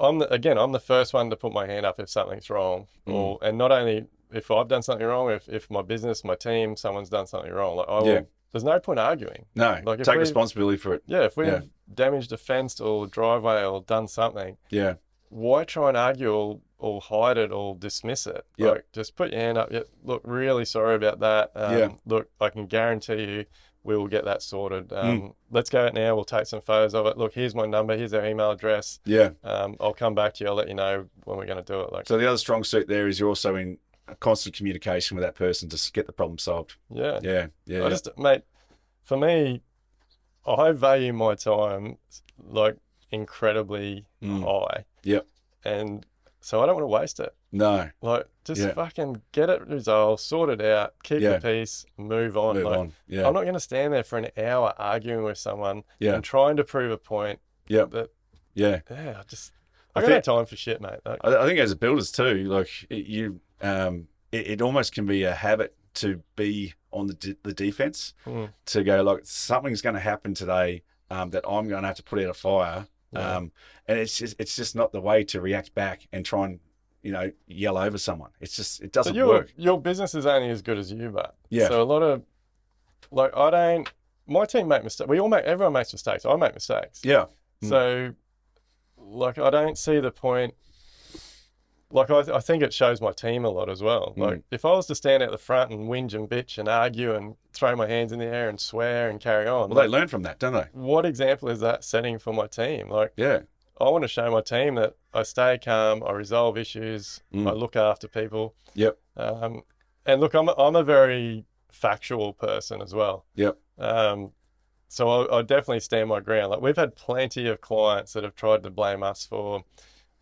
I'm the first one to put my hand up if something's wrong, and not only if I've done something wrong, if my business, my team, someone's done something wrong, like I will. Yeah. There's no point arguing. No, Like if take we've- responsibility for it. Yeah, if we've Yeah. damaged a fence or driveway or done something, Yeah. why try and argue or hide it or dismiss it? Yep. Like, just put your hand up. Yeah, look, really sorry about that. Yeah. Look, I can guarantee you we will get that sorted. Let's go out now. We'll take some photos of it. Look, here's my number. Here's our email address. Yeah. I'll come back to you. I'll let you know when we're going to do it. Like, So the other strong suit there is you're also in constant communication with that person to get the problem solved. yeah. Yeah. Yeah. I just, mate, for me, I value my time like incredibly high. Yep. And so I don't want to waste it. No. Like, just Yeah. fucking get it resolved, sort it out, keep Yeah. the peace, move on. Move Like, on. Yeah. I'm not going to stand there for an hour arguing with someone Yeah. and trying to prove a point Yep. that, Yeah. yeah, I I got think- no time for shit, mate. Like, I think as a builders too, like it almost can be a habit to be on the defense, to go like something's going to happen today that I'm going to have to put out a fire, and it's just not the way to react back and try and yell over someone. It doesn't but work. your business is only as good as you, but Yeah. So a lot of, like, my team make mistakes. Everyone makes mistakes. I make mistakes. Yeah. So, like, I don't see the point. Like, I think it shows my team a lot as well. Like, if I was to stand out the front and whinge and bitch and argue and throw my hands in the air and swear and carry on, Well, they learn from that, don't they? what example is that setting for my team? Like, Yeah. I want to show my team that I stay calm, I resolve issues, I look after people. Yep. And look, I'm a very factual person as well. Yep. So I definitely stand my ground. Like, we've had plenty of clients that have tried to blame us for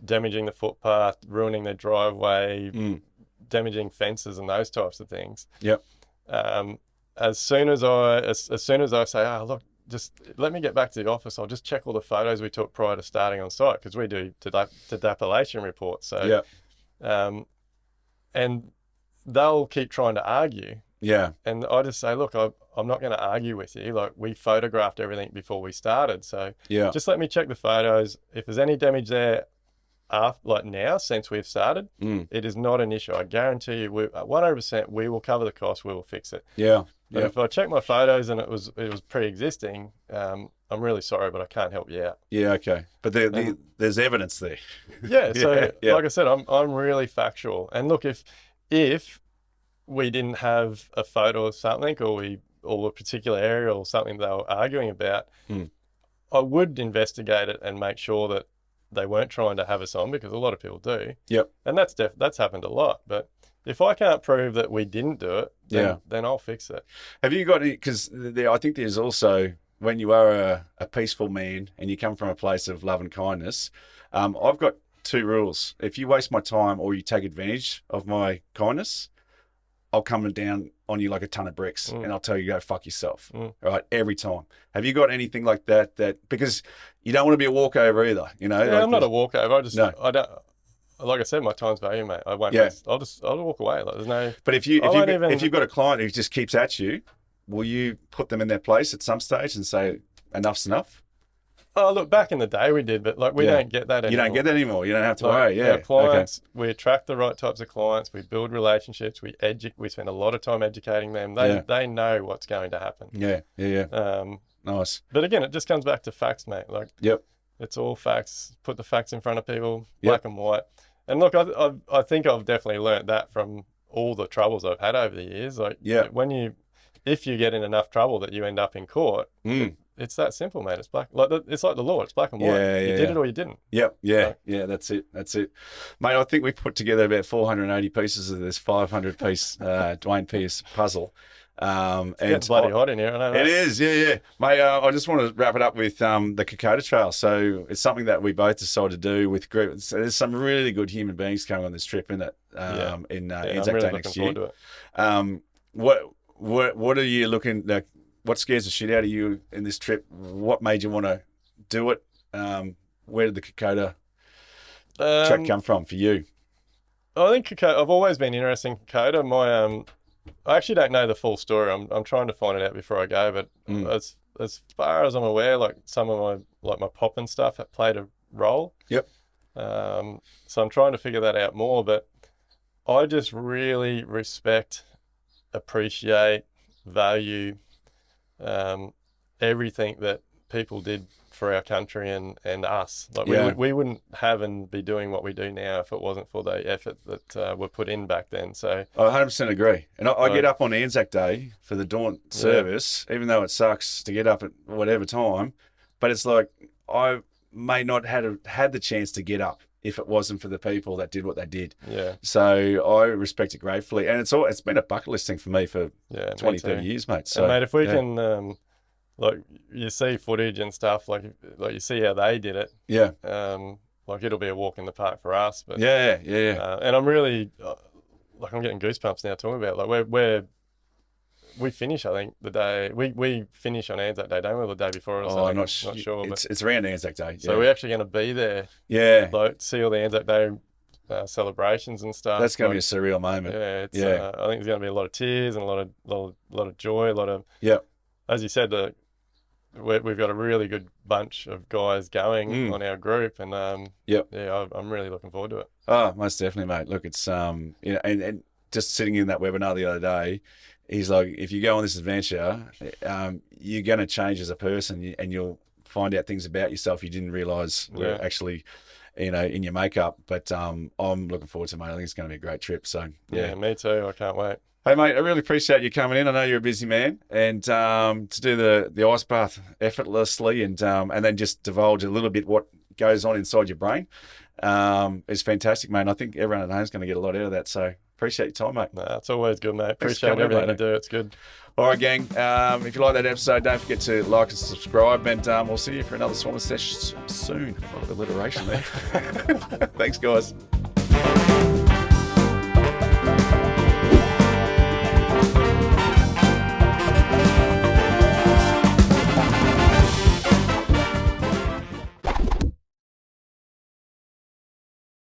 damaging the footpath, ruining their driveway, damaging fences and those types of things. Yep. As soon as I say, oh, look, just let me get back to the office, I'll just check all the photos we took prior to starting on site, because we do dilapidation reports. So, and they'll keep trying to argue. Yeah. And I just say, look, I'm not going to argue with you. Like, we photographed everything before we started. So Yeah. just let me check the photos. If there's any damage there, like now, since we've started, it is not an issue. I guarantee you, 100%, we will cover the cost. We will fix it. Yeah. But if I check my photos and it was pre-existing, I'm really sorry, but I can't help you out. Yeah. Okay. But there's evidence there. Yeah. So Yeah. like I said, I'm really factual. And look, if we didn't have a photo of something, or a particular area or something they were arguing about, I would investigate it and make sure that they weren't trying to have us on, because a lot of people do. Yep. And that's happened a lot. But if I can't prove that we didn't do it, then I'll fix it. Have you got any? Because I think there's also, when you are a peaceful man and you come from a place of love and kindness, I've got two rules. If you waste my time or you take advantage of my kindness, I'll come down on you like a ton of bricks and I'll tell you, go fuck yourself. All right, every time. Have you got anything like that? Because you don't want to be a walkover either, Yeah, like I'm not a walkover. No. I don't. Like I said, my time's value, mate. I won't. Yeah. I'll walk away. Like, there's no. But if you've got a client who just keeps at you, will you put them in their place at some stage and say enough's enough? Oh, look, back in the day we did, but like we don't get that anymore. You don't get that anymore. You don't have to Like, worry. Yeah. Our clients, we attract the right types of clients. We build relationships. We spend a lot of time educating them. They know what's going to happen. Yeah. Yeah. Yeah. Nice. But again, it just comes back to facts, mate. Like, Yep. it's all facts. Put the facts in front of people, black and white. And look, I think I've definitely learnt that from all the troubles I've had over the years. Like, if you get in enough trouble that you end up in court, it's that simple, mate. It's black. It's like the law. It's black and white. You did it or you didn't. Yep. Yeah. Yeah. That's it. Mate, I think we put together about 480 pieces of this 500-piece Duayne Pearce puzzle. It's bloody hot in here. I know that. It is. Yeah. Mate, I just want to wrap it up with the Kokoda Trail. So it's something that we both decided to do with group. So there's some really good human beings coming on this trip, in Anzac really Day next year. forward to it. What are you looking like? What scares the shit out of you in this trip? What made you want to do it? Where did the Kokoda trek come from for you? I think Kokoda, I've always been interested in Kokoda. I actually don't know the full story. I'm trying to find it out before I go. But as far as I'm aware, like some of my pop and stuff have played a role. Yep. So I'm trying to figure that out more. But I just really respect, appreciate, value everything that people did for our country and us. Like Yeah. we wouldn't have and be doing what we do now if it wasn't for the effort that were put in back then. So I 100% agree. And I get up on Anzac Day for the dawn service, even though it sucks to get up at whatever time. But it's like I may not have had the chance to get up if it wasn't for the people that did what they did. yeah, So I respect it gratefully. And it's been a bucket list thing for me for yeah, 20, 30 years, mate. So, and mate, if we can, like you see footage and stuff, like you see how they did it. yeah. Like it'll be a walk in the park for us. But Yeah. and I'm really like I'm getting goosebumps now talking about it. Like we finish, I think, the day we finish on Anzac Day, don't we? The day before or something. I'm not sure. It's around Anzac Day. So yeah. we're actually going to be there. Yeah. Like see all the Anzac Day celebrations and stuff. That's going to be a surreal moment. Yeah, Yeah. I think there's going to be a lot of tears and a lot of joy, a lot of. Yeah. As you said, we've got a really good bunch of guys going on our group, and I'm really looking forward to it. Oh, most definitely, mate. Look, it's and just sitting in that webinar the other day, he's like, if you go on this adventure, you're going to change as a person, and you'll find out things about yourself you didn't realise were actually, in your makeup. But I'm looking forward to it, mate. I think it's going to be a great trip. So yeah, me too. I can't wait. Hey, mate, I really appreciate you coming in. I know you're a busy man, and to do the ice bath effortlessly, and then just divulge a little bit what goes on inside your brain is fantastic, mate. And I think everyone at home is going to get a lot out of that. So appreciate your time, mate. Nah, it's always good, mate. Thanks Appreciate for coming everything in, you do. It's good. All right, gang. If you like that episode, don't forget to like and subscribe, and we'll see you for another Sauna Sesh soon. A lot of alliteration there. Thanks, guys.